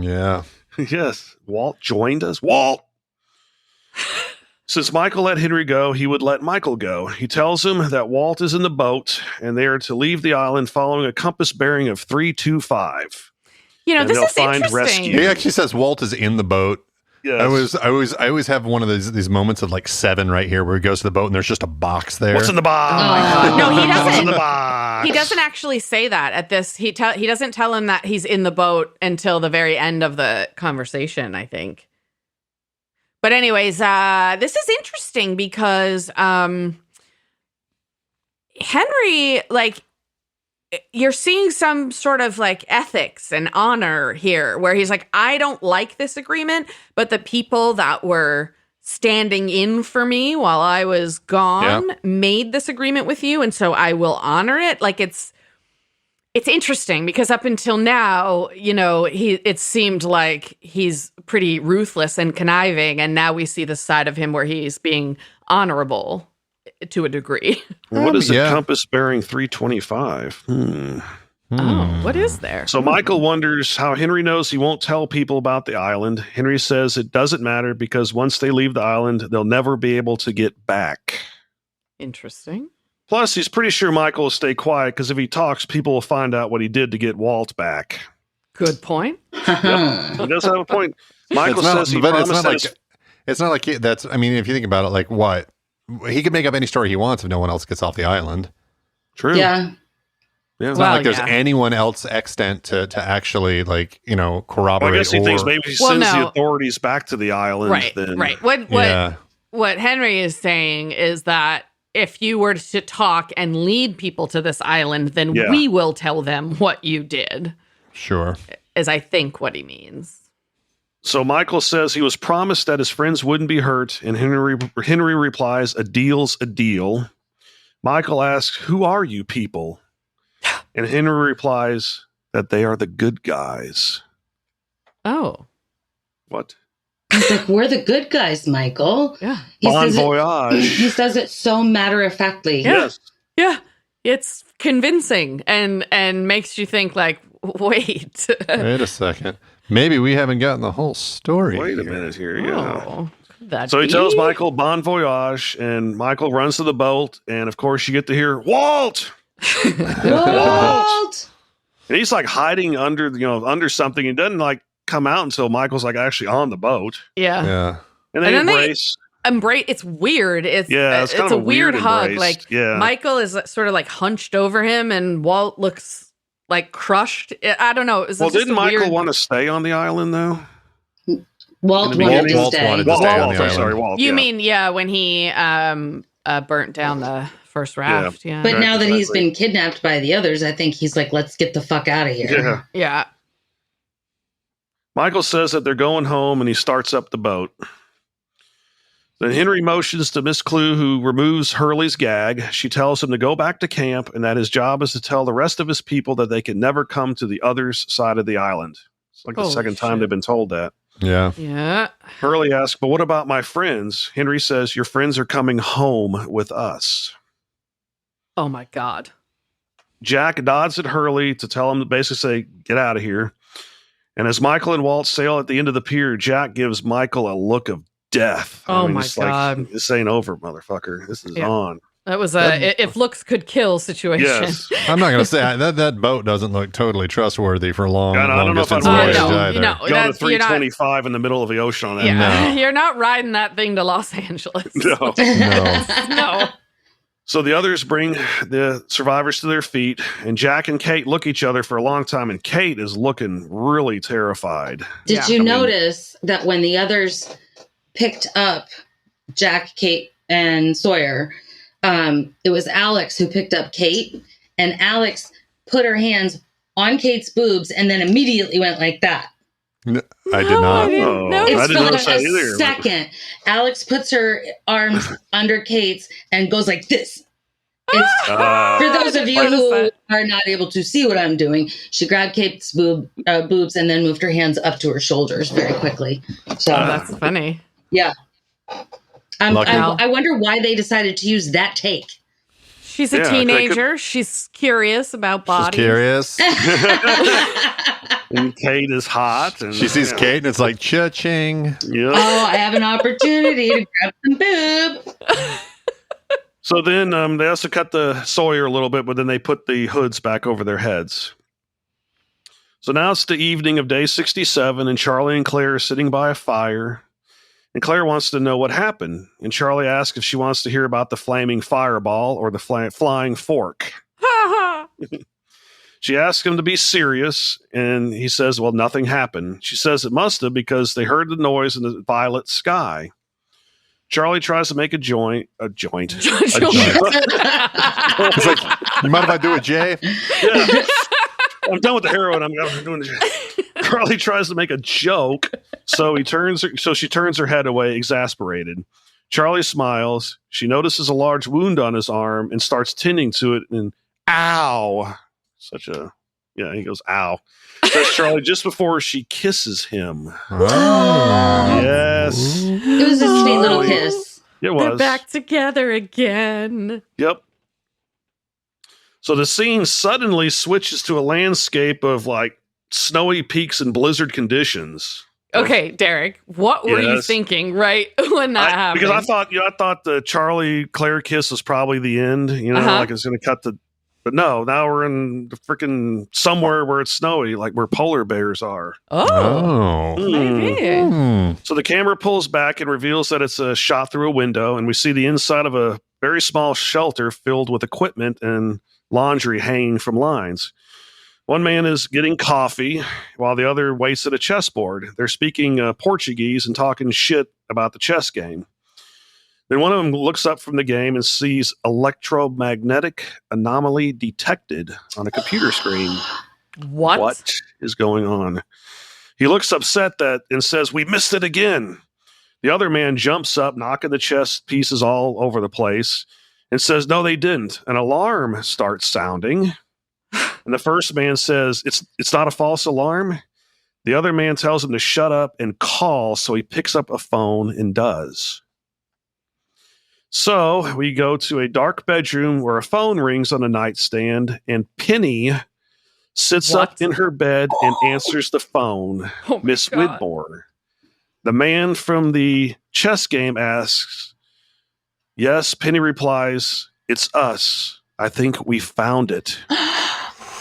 Yeah. Yes, Walt joined us. Walt! Since Michael let Henry go, he would let Michael go. He tells him that Walt is in the boat, and they are to leave the island following a compass bearing of 325. You know, And this they'll is find interesting. rescue. He actually says Walt is in the boat. Yes. I always have one of these moments of like 7 right here where he goes to the boat and there's just a box there. What's in the box? Oh my God. No, he doesn't. What's in the box? He doesn't actually say that at this. He doesn't tell him that he's in the boat until the very end of the conversation, I think. But anyways, this is interesting because Henry, like, you're seeing some sort of like ethics and honor here where he's like, I don't like this agreement, but the people that were standing in for me while I was gone made this agreement with you, and so I will honor it. Like, it's interesting because up until now, you know, it seemed like he's pretty ruthless and conniving, and now we see the side of him where he's being honorable to a degree. What is a compass bearing 325? Oh, what is there? So Michael wonders how Henry knows he won't tell people about the island. Henry says it doesn't matter because once they leave the island, they'll never be able to get back. Interesting. Plus, he's pretty sure Michael will stay quiet because if he talks, people will find out what he did to get Walt back. Good point. Yep. He does have a point. Michael says he promised it's not like that's, I mean, if you think about it, like what? He could make up any story he wants if no one else gets off the island. True. Yeah. It's not like there's anyone else extant to actually, like, you know, corroborate. Well, I guess he thinks maybe he sends the authorities back to the island. Right, then. right. What Henry is saying is that if you were to talk and lead people to this island, then we will tell them what you did. Sure. Is I think what he means. So Michael says he was promised that his friends wouldn't be hurt, and Henry replies, a deal's a deal. Michael asks, who are you people? And Henry replies that they are the good guys. Oh. What? He's like, we're the good guys, Michael. Yeah. Bon voyage. He says it so matter-of-factly. Yeah. Yes. Yeah. It's convincing and makes you think, like, wait. Wait a second. Maybe we haven't gotten the whole story. Wait a minute here. Yeah. So he tells Michael bon voyage, and Michael runs to the boat, and of course you get to hear Walt. Walt. And he's like hiding under something. He doesn't like come out until Michael's like actually on the boat. Yeah. Yeah. And they embrace. It's weird. It's kind a of weird hug. Embrace. Like Michael is sort of like hunched over him, and Walt looks like crushed. I don't know. Well, didn't Michael want to stay on the island though? Walt wanted to stay on the island. Sorry, Walt. You mean when he burnt down the first raft? Yeah. But now that he's been kidnapped by the others, I think he's like, let's get the fuck out of here. Yeah. Yeah. Michael says that they're going home, and he starts up the boat. Then Henry motions to Miss Clue, who removes Hurley's gag. She tells him to go back to camp and that his job is to tell the rest of his people that they can never come to the other side of the island. It's like the second time they've been told that. Yeah. Yeah. Hurley asks, but what about my friends? Henry says, your friends are coming home with us. Oh my God. Jack nods at Hurley to tell him to basically say, get out of here. And as Michael and Walt sail at the end of the pier, Jack gives Michael a look of death. Oh, my God. Like, this ain't over, motherfucker. This is on. That was if looks could kill situation. Yes. I'm not going to say that boat doesn't look totally trustworthy for long Go distance voyage either. to 325 in the middle of the ocean on that. Yeah, No. you're not riding that thing to Los Angeles. No. No. So the others bring the survivors to their feet, and Jack and Kate look at each other for a long time, and Kate is looking really terrified. Did you notice that when the others picked up Jack, Kate, and Sawyer, it was Alex who picked up Kate, and Alex put her hands on Kate's boobs and then immediately went like that. I did not. It's for like a second. Alex puts her arms under Kate's and goes like this. It's, for those of you who are not able to see what I'm doing, she grabbed Kate's boobs and then moved her hands up to her shoulders very quickly. So that's funny. Yeah. I wonder why they decided to use that take. She's a teenager. She's curious about bodies. She's curious. And Kate is hot. And, she sees Kate and it's like, cha-ching. Yep. Oh, I have an opportunity to grab some boob. So then they also cut the Sawyer a little bit, but then they put the hoods back over their heads. So now it's the evening of day 67, and Charlie and Claire are sitting by a fire. And Claire wants to know what happened. And Charlie asks if she wants to hear about the flaming fireball or the flying fork. She asks him to be serious, and he says, well, nothing happened. She says it must have because they heard the noise in the violet sky. Charlie tries to make a joint. It's like, you mind if I do a J? Yeah. I'm done with the heroin. I'm doing the Charlie tries to make a joke, so she turns her head away, exasperated. Charlie smiles. She notices a large wound on his arm and starts tending to it. And ow! He goes, ow. Says Charlie just before she kisses him. Oh. Yes. It was a sweet little kiss. It was. They're back together again. Yep. So the scene suddenly switches to a landscape of like snowy peaks and blizzard conditions. Okay, Derek, what were you thinking right when that happened? Because I thought the Charlie Claire kiss was probably the end, like it's going to cut but no, now we're in the freaking somewhere where it's snowy, like where polar bears are. Oh. Maybe. So the camera pulls back and reveals that it's a shot through a window, and we see the inside of a very small shelter filled with equipment and laundry hanging from lines. One man is getting coffee while the other waits at a chessboard. They're speaking Portuguese and talking shit about the chess game. Then one of them looks up from the game and sees electromagnetic anomaly detected on a computer screen. What is going on? He looks upset and says, we missed it again. The other man jumps up, knocking the chess pieces all over the place, and says, no, they didn't. An alarm starts sounding. And the first man says, it's not a false alarm. The other man tells him to shut up and call, so he picks up a phone and does. So we go to a dark bedroom where a phone rings on a nightstand, and Penny sits up in her bed and answers the phone. Miss Widmore. The man from the chess game asks, yes, Penny replies, it's us. I think we found it.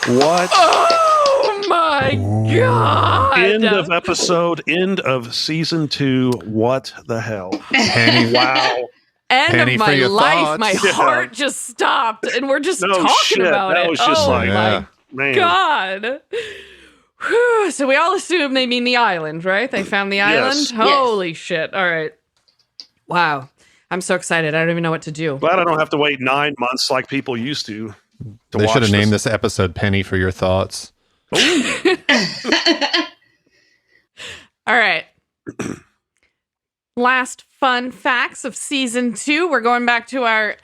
What? Oh my God. End of episode, end of season 2. What the hell? Penny, wow. End Penny, of my life. thoughts. My heart just stopped, and we're just talking about that it. Was just my man. God. Whew. So we all assume they mean the island, right? They found the island? Yes. Holy shit. All right. Wow. I'm so excited. I don't even know what to do. Glad I don't have to wait 9 months like people used to they should have named this episode Penny for your thoughts. All right. Last fun facts of season 2. We're going back to our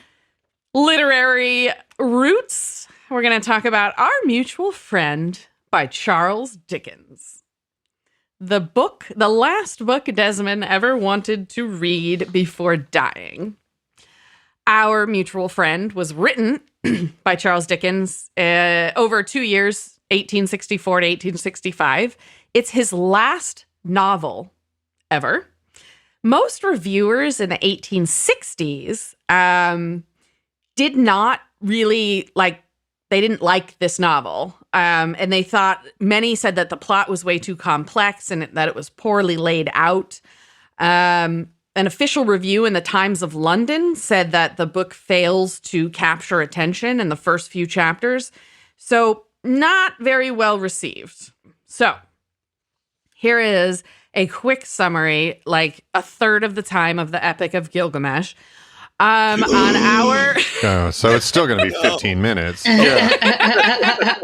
literary roots. We're going to talk about Our Mutual Friend by Charles Dickens. The last book Desmond ever wanted to read before dying. Our Mutual Friend was written by Charles Dickens over 2 years, 1864 to 1865. It's his last novel ever. Most reviewers in the 1860s did not really they didn't like this novel. And they thought, many said that the plot was way too complex and that it was poorly laid out. An official review in the Times of London said that the book fails to capture attention in the first few chapters. So not very well received. So here is a quick summary, like a third of the time of the Epic of Gilgamesh. On our... Oh, so it's still going to be 15 minutes. Yeah.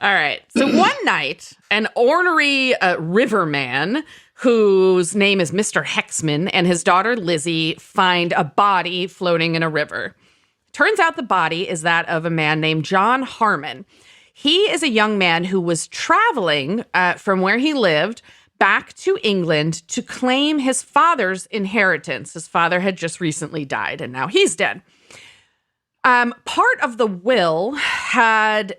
All right. So one night, an ornery riverman whose name is Mr. Hexman and his daughter Lizzie find a body floating in a river. Turns out the body is that of a man named John Harmon. He is a young man who was traveling from where he lived back to England to claim his father's inheritance. His father had just recently died, and now he's dead. Part of the will had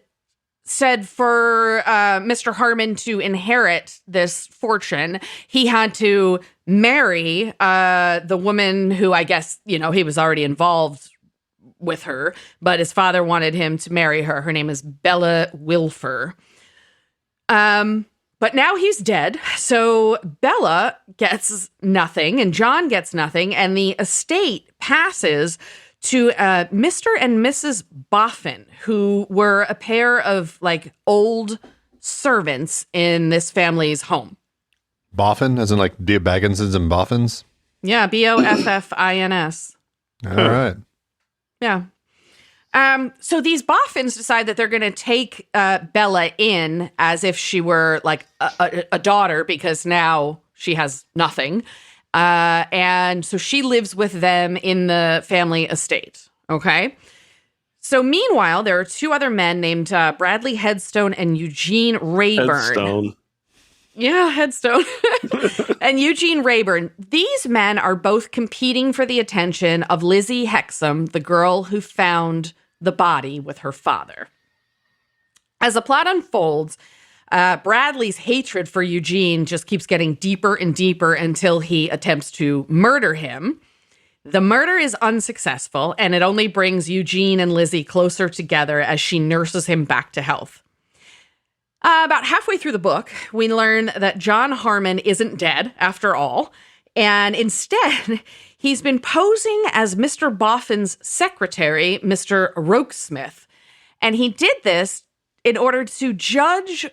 said for Mr. Harmon to inherit this fortune, he had to marry the woman who, I guess, he was already involved with her, but his father wanted him to marry her. Her name is Bella Wilfer. But now he's dead, so Bella gets nothing, and John gets nothing, and the estate passes to Mr. and Mrs. Boffin, who were a pair of, old servants in this family's home. Boffin, as in, the Bagginses and Boffins? Yeah, Boffins. All right. Yeah. So these Boffins decide that they're going to take Bella in as if she were a daughter, because now she has nothing. And so she lives with them in the family estate. Okay. So meanwhile, there are two other men named Bradley Headstone and Eugene Rayburn. Headstone. Yeah, Headstone. And Eugene Rayburn. These men are both competing for the attention of Lizzie Hexam, the girl who found the body with her father. As the plot unfolds, Bradley's hatred for Eugene just keeps getting deeper and deeper until he attempts to murder him. The murder is unsuccessful, and it only brings Eugene and Lizzie closer together as she nurses him back to health. About halfway through the book, we learn that John Harmon isn't dead after all, and instead, he's been posing as Mr. Boffin's secretary, Mr. Rokesmith. And he did this in order to judge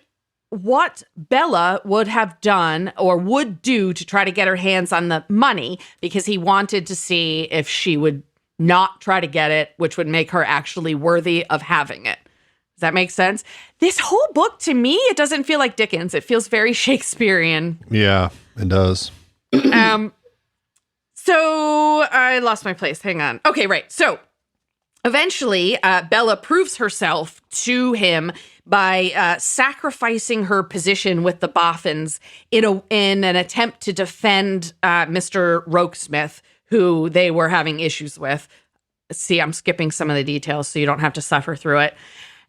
what Bella would have done or would do to try to get her hands on the money, because he wanted to see if she would not try to get it, which would make her actually worthy of having it. Does that make sense? This whole book, to me, it doesn't feel like Dickens. It feels very Shakespearean. Yeah, it does. So I lost my place. Hang on. Okay, right. So eventually, Bella proves herself to him by sacrificing her position with the Boffins in an attempt to defend Mr. Rokesmith, who they were having issues with. See, I'm skipping some of the details so you don't have to suffer through it.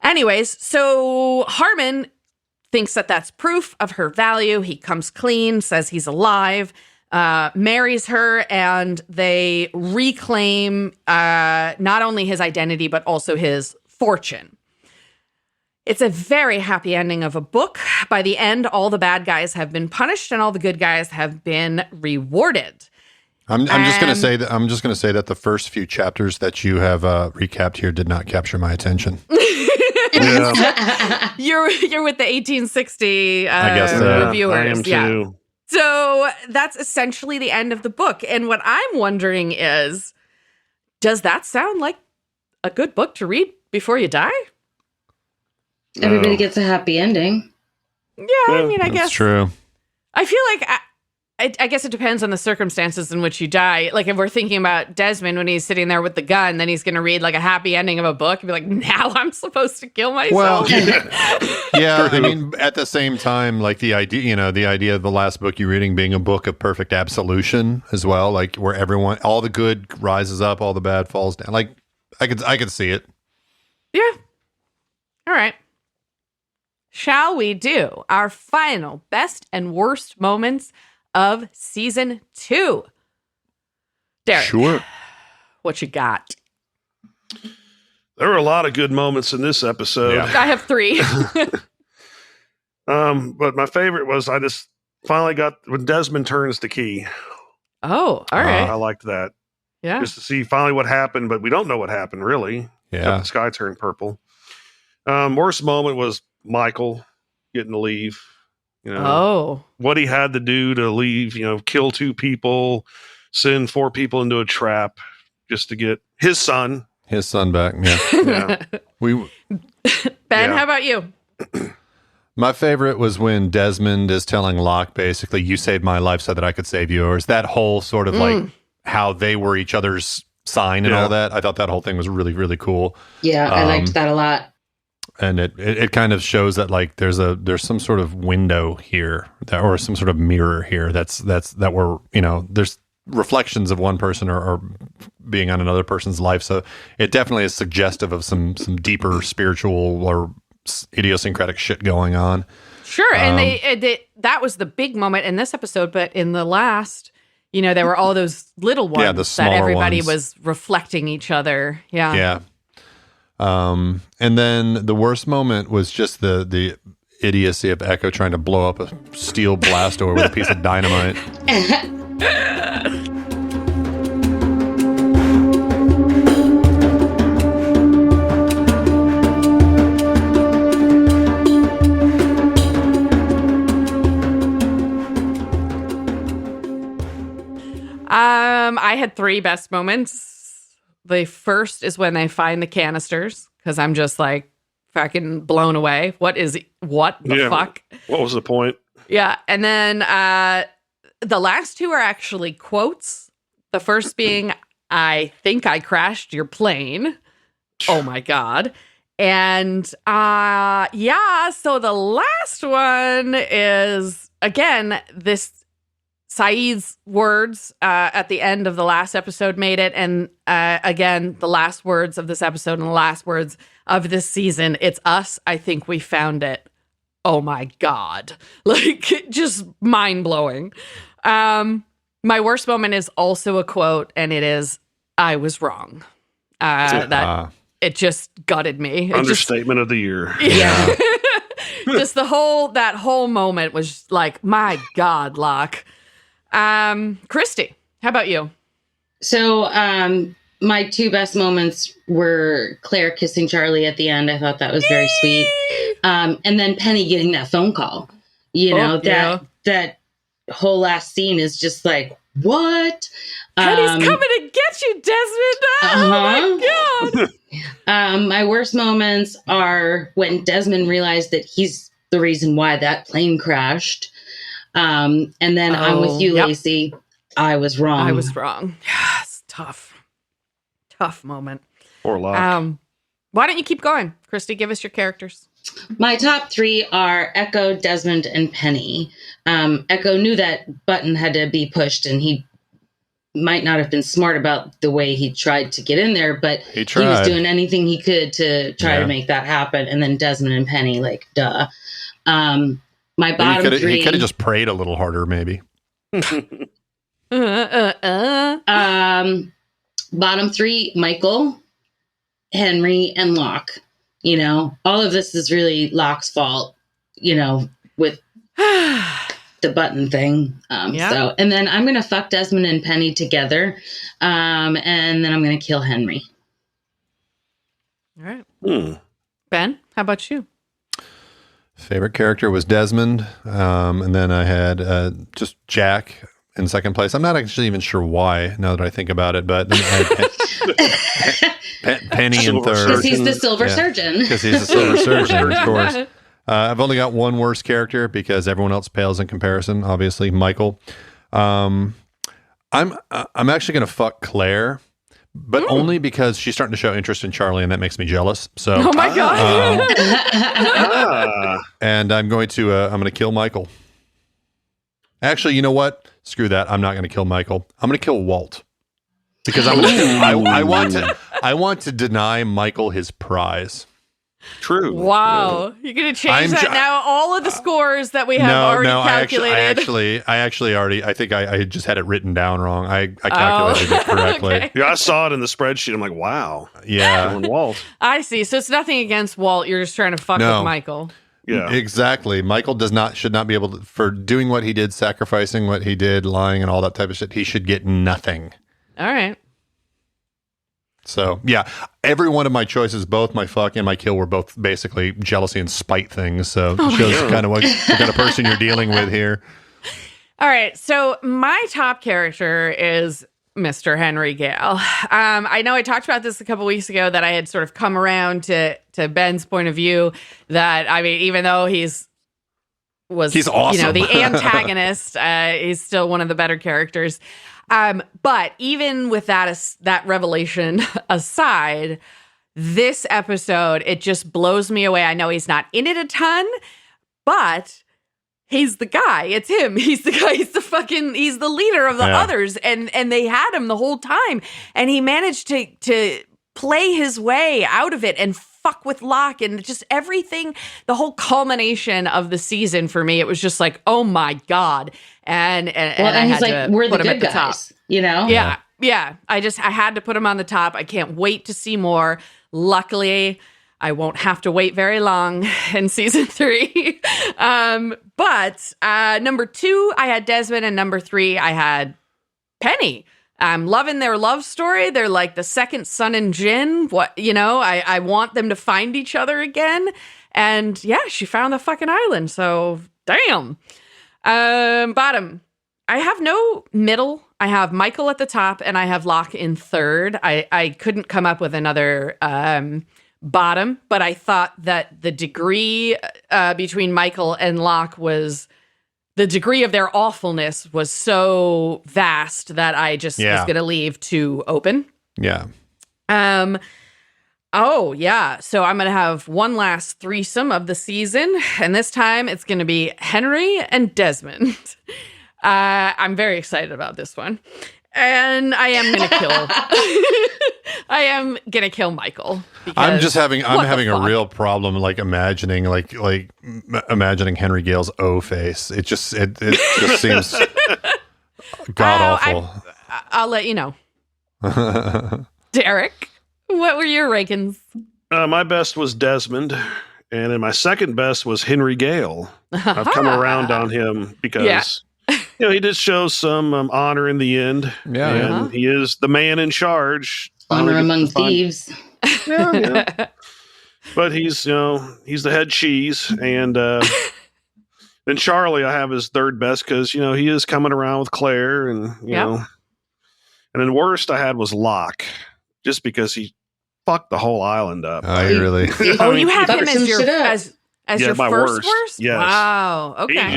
Anyways, so Harmon thinks that that's proof of her value. He comes clean, says he's alive, marries her, and they reclaim not only his identity, but also his fortune. It's a very happy ending of a book. By the end, all the bad guys have been punished and all the good guys have been rewarded. I'm just going to say that the first few chapters that you have recapped here did not capture my attention. Yeah. You're with the 1860 I guess reviewers. I am too. So that's essentially the end of the book. And what I'm wondering is, does that sound like a good book to read before you die? Everybody gets a happy ending. Yeah, I mean, I guess. That's true. I feel like I guess it depends on the circumstances in which you die. Like if we're thinking about Desmond when he's sitting there with the gun, then he's going to read like a happy ending of a book and be like, now I'm supposed to kill myself. Well, yeah. I mean, at the same time, like the idea of the last book you're reading being a book of perfect absolution as well, like where all the good rises up, all the bad falls down. Like I could see it. Yeah. All right. Shall we do our final best and worst moments of season 2? Derek. Sure. What you got? There were a lot of good moments in this episode. Yeah. I have 3. But my favorite was I just finally got when Desmond turns the key. Oh, all right. I liked that. Yeah. Just to see finally what happened, but we don't know what happened really. Yeah. Except the sky turned purple. Worst moment was Michael getting to leave. What he had to do to leave, kill 2 people, send 4 people into a trap just to get his son back. Yeah. Yeah. Ben, how about you? My favorite was when Desmond is telling Locke, basically, you saved my life so that I could save yours. That whole sort of like how they were each other's sign and all that. I thought that whole thing was really, really cool. Yeah, I liked that a lot. And it kind of shows that like there's some sort of window here or some sort of mirror here that we're, there's reflections of one person or being on another person's life. So it definitely is suggestive of some deeper spiritual or idiosyncratic shit going on. Sure. And that was the big moment in this episode. But in the last, there were all those little ones the that everybody ones. was reflecting each other. Yeah. Yeah. And then the worst moment was just the idiocy of Echo trying to blow up a steel blast door with a piece of dynamite. I had 3 best moments. The first is when they find the canisters, because I'm just like fucking blown away. What the fuck? What was the point? Yeah. And then the last 2 are actually quotes. The first being, I think I crashed your plane. Oh my God. And so the last one is, again, this Saeed's words at the end of the last episode made it. And again, the last words of this episode and the last words of this season, it's us. I think we found it. Oh my God. Like, just mind blowing. My worst moment is also a quote, and it is, I was wrong. It just gutted me. Understatement of the year. Yeah. Just that whole moment was like, my God, Locke. Christy, how about you? So, my 2 best moments were Claire kissing Charlie at the end. I thought that was very sweet. And then Penny getting that phone call. That whole last scene is just like, what? Penny's coming to get you, Desmond. Oh my God. My worst moments are when Desmond realized that he's the reason why that plane crashed. And then I'm with you, Lacy. I was wrong. Yes, tough moment. Poor Locke. Why don't you keep going, Christy? Give us your characters. My top 3 are Echo, Desmond, and Penny. Echo knew that button had to be pushed, and he might not have been smart about the way he tried to get in there, but he was doing anything he could to try to make that happen. And then Desmond and Penny, like, duh. My bottom 3. He could have just prayed a little harder, maybe. Bottom 3, Michael, Henry, and Locke. All of this is really Locke's fault, with the button thing. So, and then I'm going to fuck Desmond and Penny together. And then I'm going to kill Henry. All right. Ben, how about you? Favorite character was Desmond. And then I had just Jack in second place. I'm not actually even sure why, now that I think about it, but then I had Penny in third. Because he's the silver surgeon. Because he's the silver surgeon, of course. I've only got one worse character because everyone else pales in comparison, obviously, Michael. I'm actually going to fuck Claire, but only because she's starting to show interest in Charlie, and that makes me jealous. So, Oh my god! And I'm going to kill Michael. Actually, you know what? Screw that. I'm not going to kill Michael. I'm going to kill Walt because I want to deny Michael his prize. True. Wow, you're gonna change that now? All of the scores that we have already calculated. I think I just had it written down wrong. I calculated it correctly. Okay. Yeah, I saw it in the spreadsheet. I'm like, wow. Yeah. Walt. I see. So it's nothing against Walt. You're just trying to fuck with Michael. Yeah. Exactly. Michael should not be able to, for doing what he did, sacrificing what he did, lying and all that type of shit. He should get nothing. All right. So, yeah, every one of my choices, both my fuck and my kill, were both basically jealousy and spite things. So it shows kind of what kind of person you're dealing with here. All right. So my top character is Mr. Henry Gale. I know I talked about this a couple weeks ago that I had sort of come around to Ben's point of view that, I mean, even though he's awesome. The antagonist, he's still one of the better characters. But even with that revelation aside, this episode, it just blows me away. I know he's not in it a ton, but he's the guy. It's him. He's the guy. He's the leader of the others. And they had him the whole time. And he managed to play his way out of it and fuck with Locke and just everything, the whole culmination of the season for me. It was just like, oh my God. And I he's had like, to we're put the him good at the top. guys, you know? Yeah. I had to put him on the top. I can't wait to see more. Luckily, I won't have to wait very long in season 3. But number 2, I had Desmond, and number 3, I had Penny. I'm loving their love story. They're like the second Sun and Jin. I want them to find each other again. And yeah, she found the fucking island. So damn. Bottom. I have no middle. I have Michael at the top, and I have Locke in third. I couldn't come up with another bottom, but I thought that the degree between Michael and Locke was... The degree of their awfulness was so vast that I just was going to leave 2 open. Yeah. Oh, yeah. So I'm going to have one last threesome of the season. And this time it's going to be Henry and Desmond. I'm very excited about this one. And I am going to kill... I am going to kill Michael. I'm having a real problem imagining Henry Gale's O face. It just seems god awful. I'll let you know. Derek, what were your rankings? My best was Desmond, and in my second best was Henry Gale. I've come around on him because he did show some honor in the end. Yeah, and he is the man in charge. Honor among thieves. Yeah. But he's the head cheese, and then Charlie I have his third best because he is coming around with Claire, and and then worst I had was Locke, just because he fucked the whole island up. Really? You have him as your your my worst? Yes. Wow. Okay.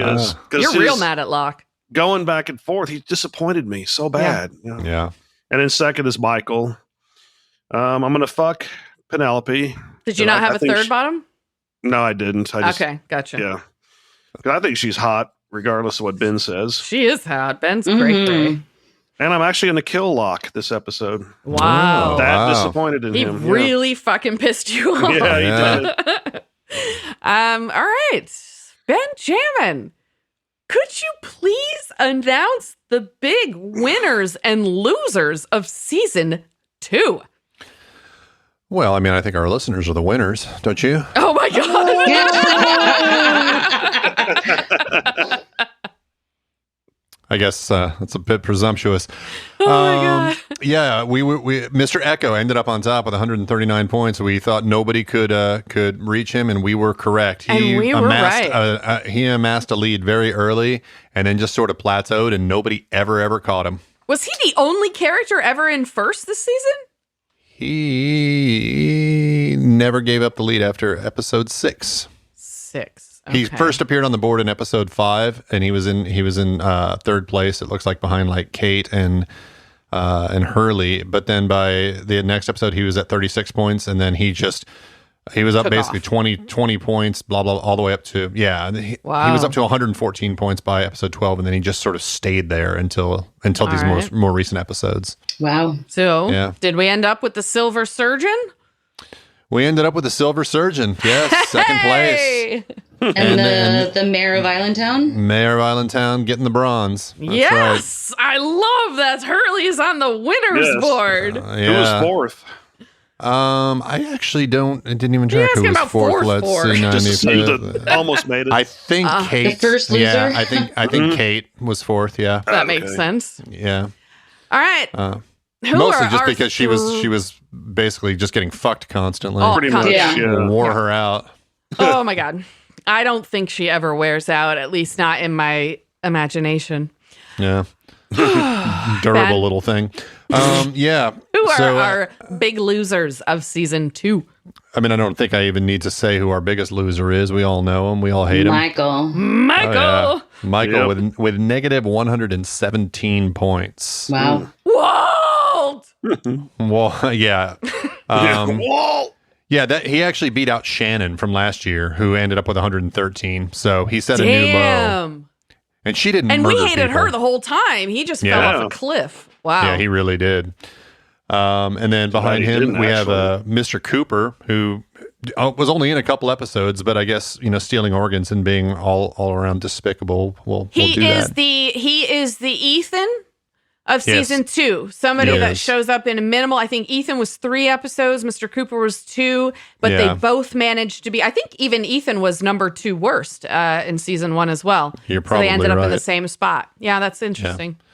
You're real mad at Locke. Going back and forth, he disappointed me so bad. Yeah. And then second is Michael. I'm gonna fuck Penelope. Did you not have a third bottom? No, I didn't. Okay, gotcha. Yeah, I think she's hot, regardless of what Ben says. She is hot. Ben's great. And I'm actually gonna kill Locke this episode. Wow, disappointed in him. He really fucking pissed you off. Yeah, he did. All right, Benjamin, could you please announce the big winners and losers of season 2? Well, I mean, I think our listeners are the winners, don't you? Oh my God. I guess that's a bit presumptuous. Oh my God. Yeah, we Mr. Echo ended up on top with 139 points. We thought nobody could reach him, and we were correct. We were right. He amassed a lead very early, and then just sort of plateaued, and nobody ever caught him. Was he the only character ever in first this season? He never gave up the lead after episode 6. He first appeared on the board in episode 5, and he was in third place. It looks like behind like Kate and Hurley. But then by the next episode, he was at 36 points, and then he was up basically 20 points, blah blah, all the way up to he was up to 114 points by episode 12, and then he just sort of stayed there until these more recent episodes. Wow. So did we end up with the Silver Surgeon? We ended up with the Silver Surgeon. Yes, second place. And the Mayor of Islandtown? Mayor of Islandtown getting the bronze. That's yes, right. I love that Hurley's on the winners board. Who was fourth? I actually didn't even check who was fourth. Let's see. Almost made it. I think Kate. The first loser? Yeah, I think Kate was fourth. Yeah, that makes sense. Yeah. All right. Mostly just because she was basically just getting fucked constantly. Pretty much. Wore her out. Oh my God. I don't think she ever wears out, at least not in my imagination. Yeah. Durable little thing. Yeah. Who are our big losers of season 2? I mean, I don't think I even need to say who our biggest loser is. We all know him. We all hate him. Michael. Oh, yeah. Michael with negative 117 points. Wow. Walt! Well, yeah. Walt! Yeah, he actually beat out Shannon from last year, who ended up with 113. So he set a new low. And she didn't And murder we hated people. her the whole time. He just fell off a cliff. Wow. Yeah, he really did. And then behind him, we have Mr. Cooper, who was only in a couple episodes, but I guess, stealing organs and being all around despicable will do that. He is the Ethan of season 2. Somebody that shows up in a minimal. I think Ethan was 3 episodes. Mr. Cooper was 2, but they both managed to be. I think even Ethan was number 2 worst in season 1 as well. You're probably so they ended up in right. the same spot. Yeah, that's interesting. Yeah.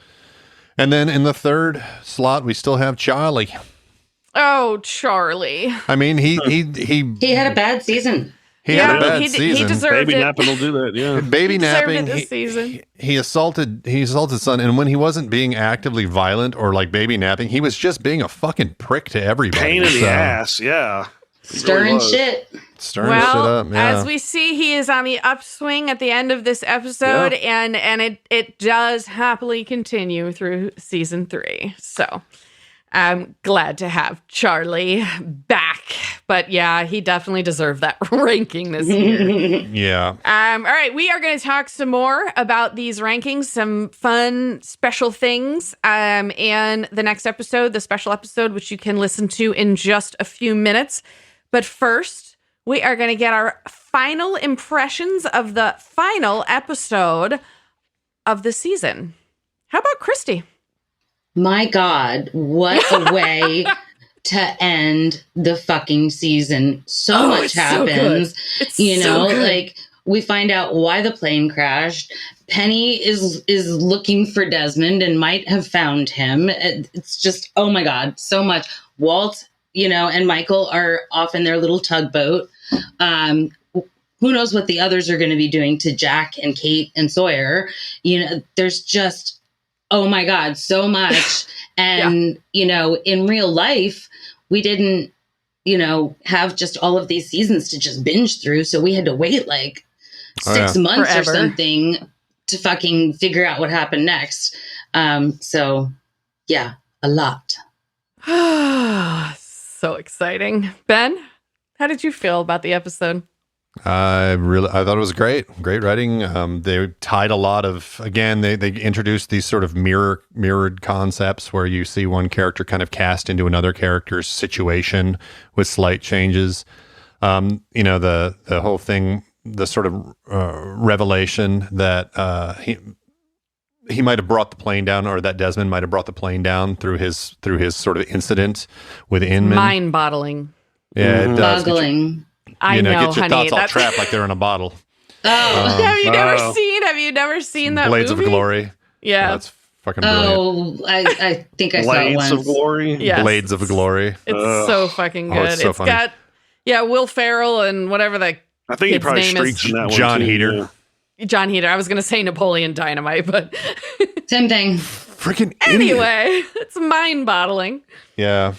And then in the third slot, we still have Charlie. Oh, Charlie. I mean, he had a bad season. He had a bad season. He deserved Baby it. napping will do that, yeah. Baby napping. This season. He assaulted son, and when he wasn't being actively violent or like baby napping, he was just being a fucking prick to everybody. Pain in the ass, yeah. Stirring shit. Stirring shit up, yeah. As we see, he is on the upswing at the end of this episode, and it does happily continue through season 3. So I'm glad to have Charlie back. But yeah, he definitely deserved that ranking this year. Yeah. All right, we are going to talk some more about these rankings, some fun special things, and the next episode, the special episode, which you can listen to in just a few minutes. But first, we are going to get our final impressions of the final episode of the season. How about Christy? My God, what a way to end the fucking season. So much happens. Like we find out why the plane crashed. Penny is looking for Desmond and might have found him. It's just, oh my God, so much. Walt, and Michael are off in their little tugboat. Who knows what the others are going to be doing to Jack and Kate and Sawyer. There's just, oh my God, so much. And, in real life, we didn't, have just all of these seasons to just binge through. So we had to wait like 6 months Forever. or something to fucking figure out what happened next. So yeah, a lot. So exciting. Ben, how did you feel about the episode? I thought it was great writing. They tied a lot of, again, they introduced these sort of mirrored concepts where you see one character kind of cast into another character's situation with slight changes. The whole thing, the sort of revelation that he might have brought the plane down, or that Desmond might have brought the plane down through his sort of incident with Inman. Mind-boggling. Yeah, it does. Boggling. I know, get your honey. thoughts all trapped like they're in a bottle. Oh, Have you never seen that Blades movie? of Glory. Yeah. That's fucking brilliant. oh, I think I saw it Blades once. of Glory? Yes. Blades of Glory. It's so fucking good. it's so funny. got, Will Ferrell and whatever the I think he kid's probably name streaks is. in that one. John too, Heater. yeah. John Heater. I was going to say Napoleon Dynamite, but Same thing. Freaking idiot. anyway, it's mind-boggling. Yeah.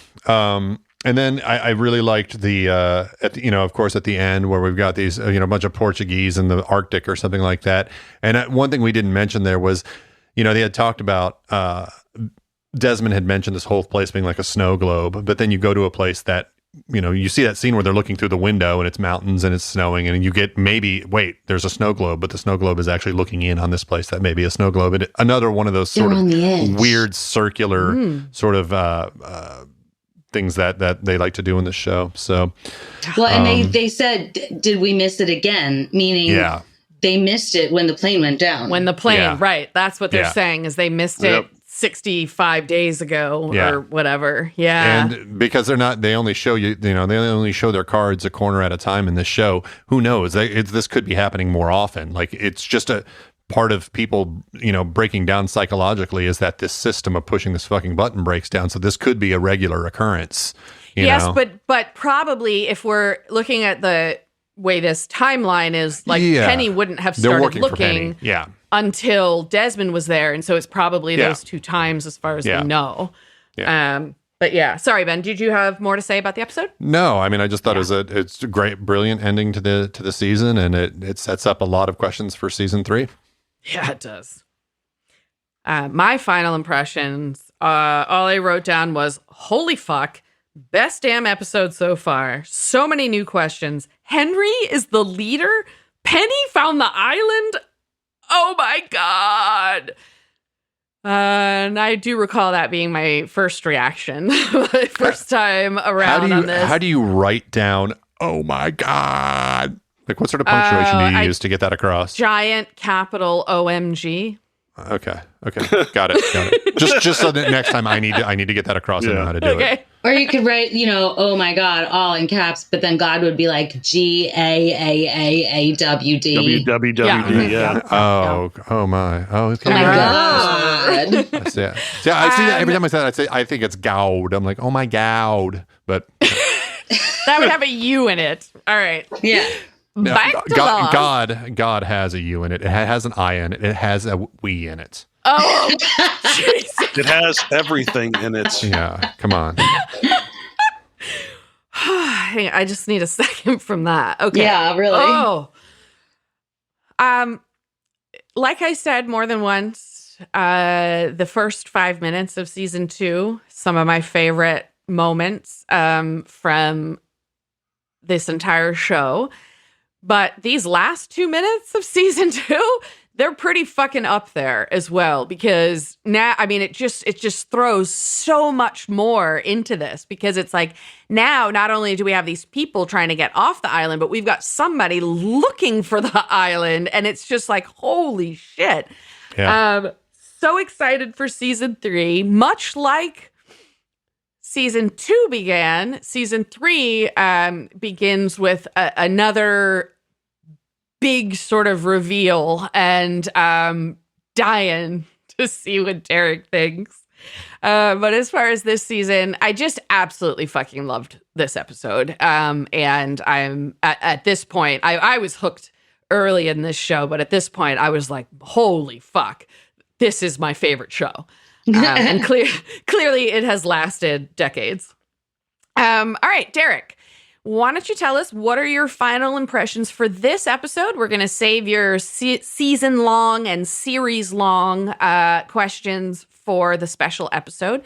And then I really liked the, of course, at the end where we've got these, a bunch of Portuguese in the Arctic or something like that. And one thing we didn't mention there was, they had talked about, Desmond had mentioned this whole place being like a snow globe, but then you go to a place that, you see that scene where they're looking through the window and it's mountains and it's snowing and you get there's a snow globe, but the snow globe is actually looking in on this place that may be a snow globe. And another one of those sort of weird circular sort of, things that they like to do in the show. So, well, and they said, did we miss it again? Meaning, they missed it when the plane went down. When the plane, right? That's what they're saying is they missed it 65 days ago or whatever. Yeah, and because they only show you, they only show their cards a corner at a time in this show. Who knows? This could be happening more often. Like it's just a part of people, breaking down psychologically is that this system of pushing this fucking button breaks down. So this could be a regular occurrence. Yes, but probably if we're looking at the way this timeline is, like Penny wouldn't have started looking until Desmond was there. And so it's probably those two times as far as we know. Yeah. But yeah, sorry, Ben, did you have more to say about the episode? No, I mean, I just thought it's a great, brilliant ending to the season. And it sets up a lot of questions for season 3. Yeah, it does. My final impressions, all I wrote down was, holy fuck, best damn episode so far. So many new questions. Henry is the leader? Penny found the island? Oh my God. And I do recall that being my first reaction. My first time around on this. How do you write down, oh my God? Like, what sort of punctuation do you use to get that across? Giant capital OMG. Okay. Got it. Just so that next time I need to get that across and know how to do it. Or you could write, oh my God, all in caps, but then God would be like GAAAAWD. WWWD, yeah. Oh my. Oh, it's my God. I see I see that every time I say that, I think it's Gowd. I'm like, oh my God. But that would have a U in it. All right. Yeah. Back to God has a U in it. It has an I in it. It has a we in it. Oh, Jesus. It has everything in it. Yeah, come on. Hang on, I just need a second from that. Okay. Yeah, really. Oh. Like I said more than once, the first 5 minutes of season 2, some of my favorite moments from this entire show. But these last 2 minutes of season 2, they're pretty fucking up there as well, because now, I mean, it just throws so much more into this, because it's like, now not only do we have these people trying to get off the island, but we've got somebody looking for the island, and it's just like, holy shit. Yeah. So excited for season 3, much like season 2 began. Season 3 begins with another big sort of reveal, and dying to see what Derek thinks. But as far as this season, I just absolutely fucking loved this episode. And I'm at this point, I was hooked early in this show, but at this point I was like, holy fuck, this is my favorite show. And clearly it has lasted decades. All right, Derek, why don't you tell us what are your final impressions for this episode? We're going to save your season-long and series-long questions for the special episode.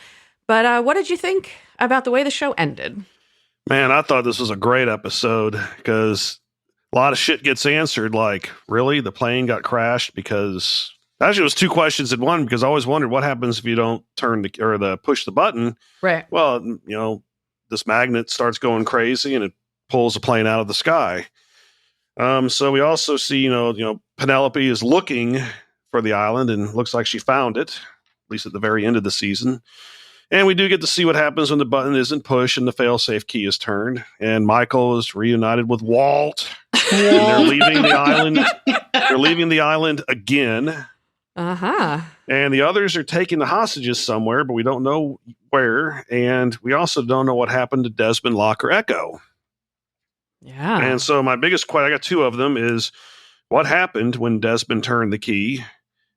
But what did you think about the way the show ended? Man, I thought this was a great episode, because a lot of shit gets answered. Like, really? The plane got crashed because... Actually, it was 2 questions in one, because I always wondered what happens if you don't push the button. Right. Well, this magnet starts going crazy and it pulls the plane out of the sky. So we also see, Penelope is looking for the island and looks like she found it, at least at the very end of the season. And we do get to see what happens when the button isn't pushed and the failsafe key is turned. And Michael is reunited with Walt. And they're leaving the island. They're leaving the island again. Uh-huh. And the others are taking the hostages somewhere, but we don't know where. And we also don't know what happened to Desmond, Locke, or Echo. Yeah. And so my biggest question, I got 2 of them, is what happened when Desmond turned the key?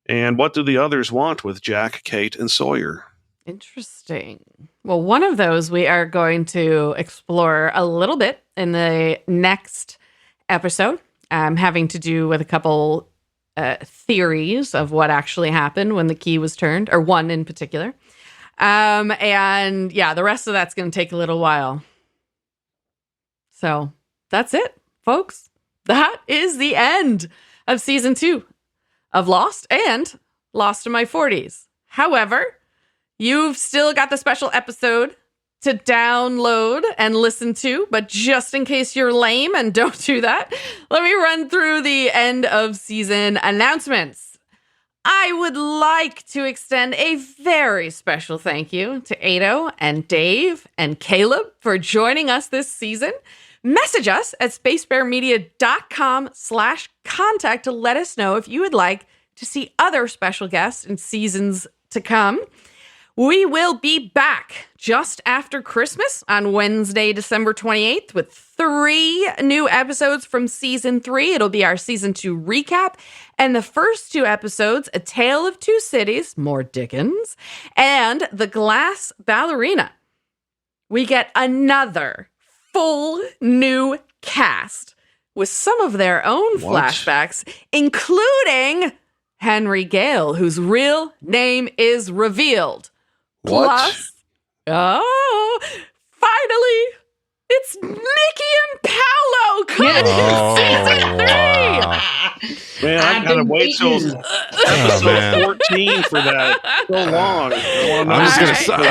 And what do the others want with Jack, Kate, and Sawyer? Interesting. Well, one of those we are going to explore a little bit in the next episode, having to do with a couple theories of what actually happened when the key was turned, or one in particular. And yeah, the rest of that's going to take a little while. So that's it, folks. That is the end of season 2 of Lost and Lost in My 40s. However, you've still got the special episode to download and listen to, but just in case you're lame and don't do that, let me run through the end of season announcements. I would like to extend a very special thank you to Ado and Dave and Caleb for joining us this season. Message us at spacebearmedia.com/contact to let us know if you would like to see other special guests in seasons to come. We will be back just after Christmas on Wednesday, December 28th with 3 new episodes from season 3. It'll be our season 2 recap. And the first 2 episodes, A Tale of Two Cities, more Dickens, and The Glass Ballerina. We get another full new cast with some of their own flashbacks, including Henry Gale, whose real name is revealed. Plus, finally, it's Nikki and Paolo coming in season 3. Man, I gotta wait till episode 14 for that. So long. I'm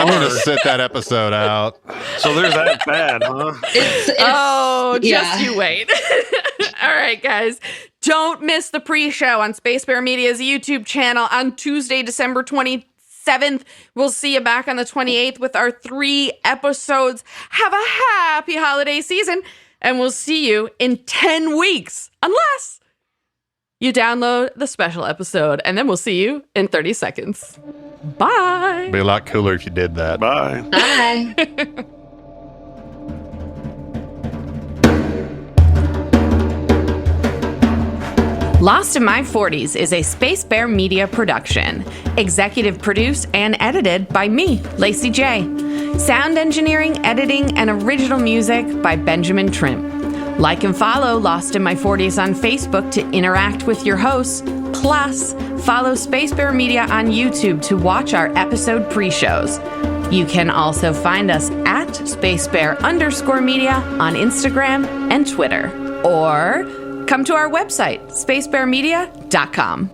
gonna sit that episode out. So there's that bad, huh? Just you wait. All right, guys. Don't miss the pre-show on Space Bear Media's YouTube channel on Tuesday, December 27th. We'll see you back on the 28th with our 3 episodes. Have a happy holiday season, and we'll see you in 10 weeks, unless you download the special episode, and then we'll see you in 30 seconds. Bye. It'd be a lot cooler if you did that. Bye. Bye. Lost in My 40s is a Space Bear Media production. Executive produced and edited by me, Lacy J. Sound engineering, editing, and original music by Benjamin Trimp. Like and follow Lost in My 40s on Facebook to interact with your hosts. Plus, follow Space Bear Media on YouTube to watch our episode pre-shows. You can also find us at SpaceBear_media on Instagram and Twitter. Or come to our website, spacebearmedia.com.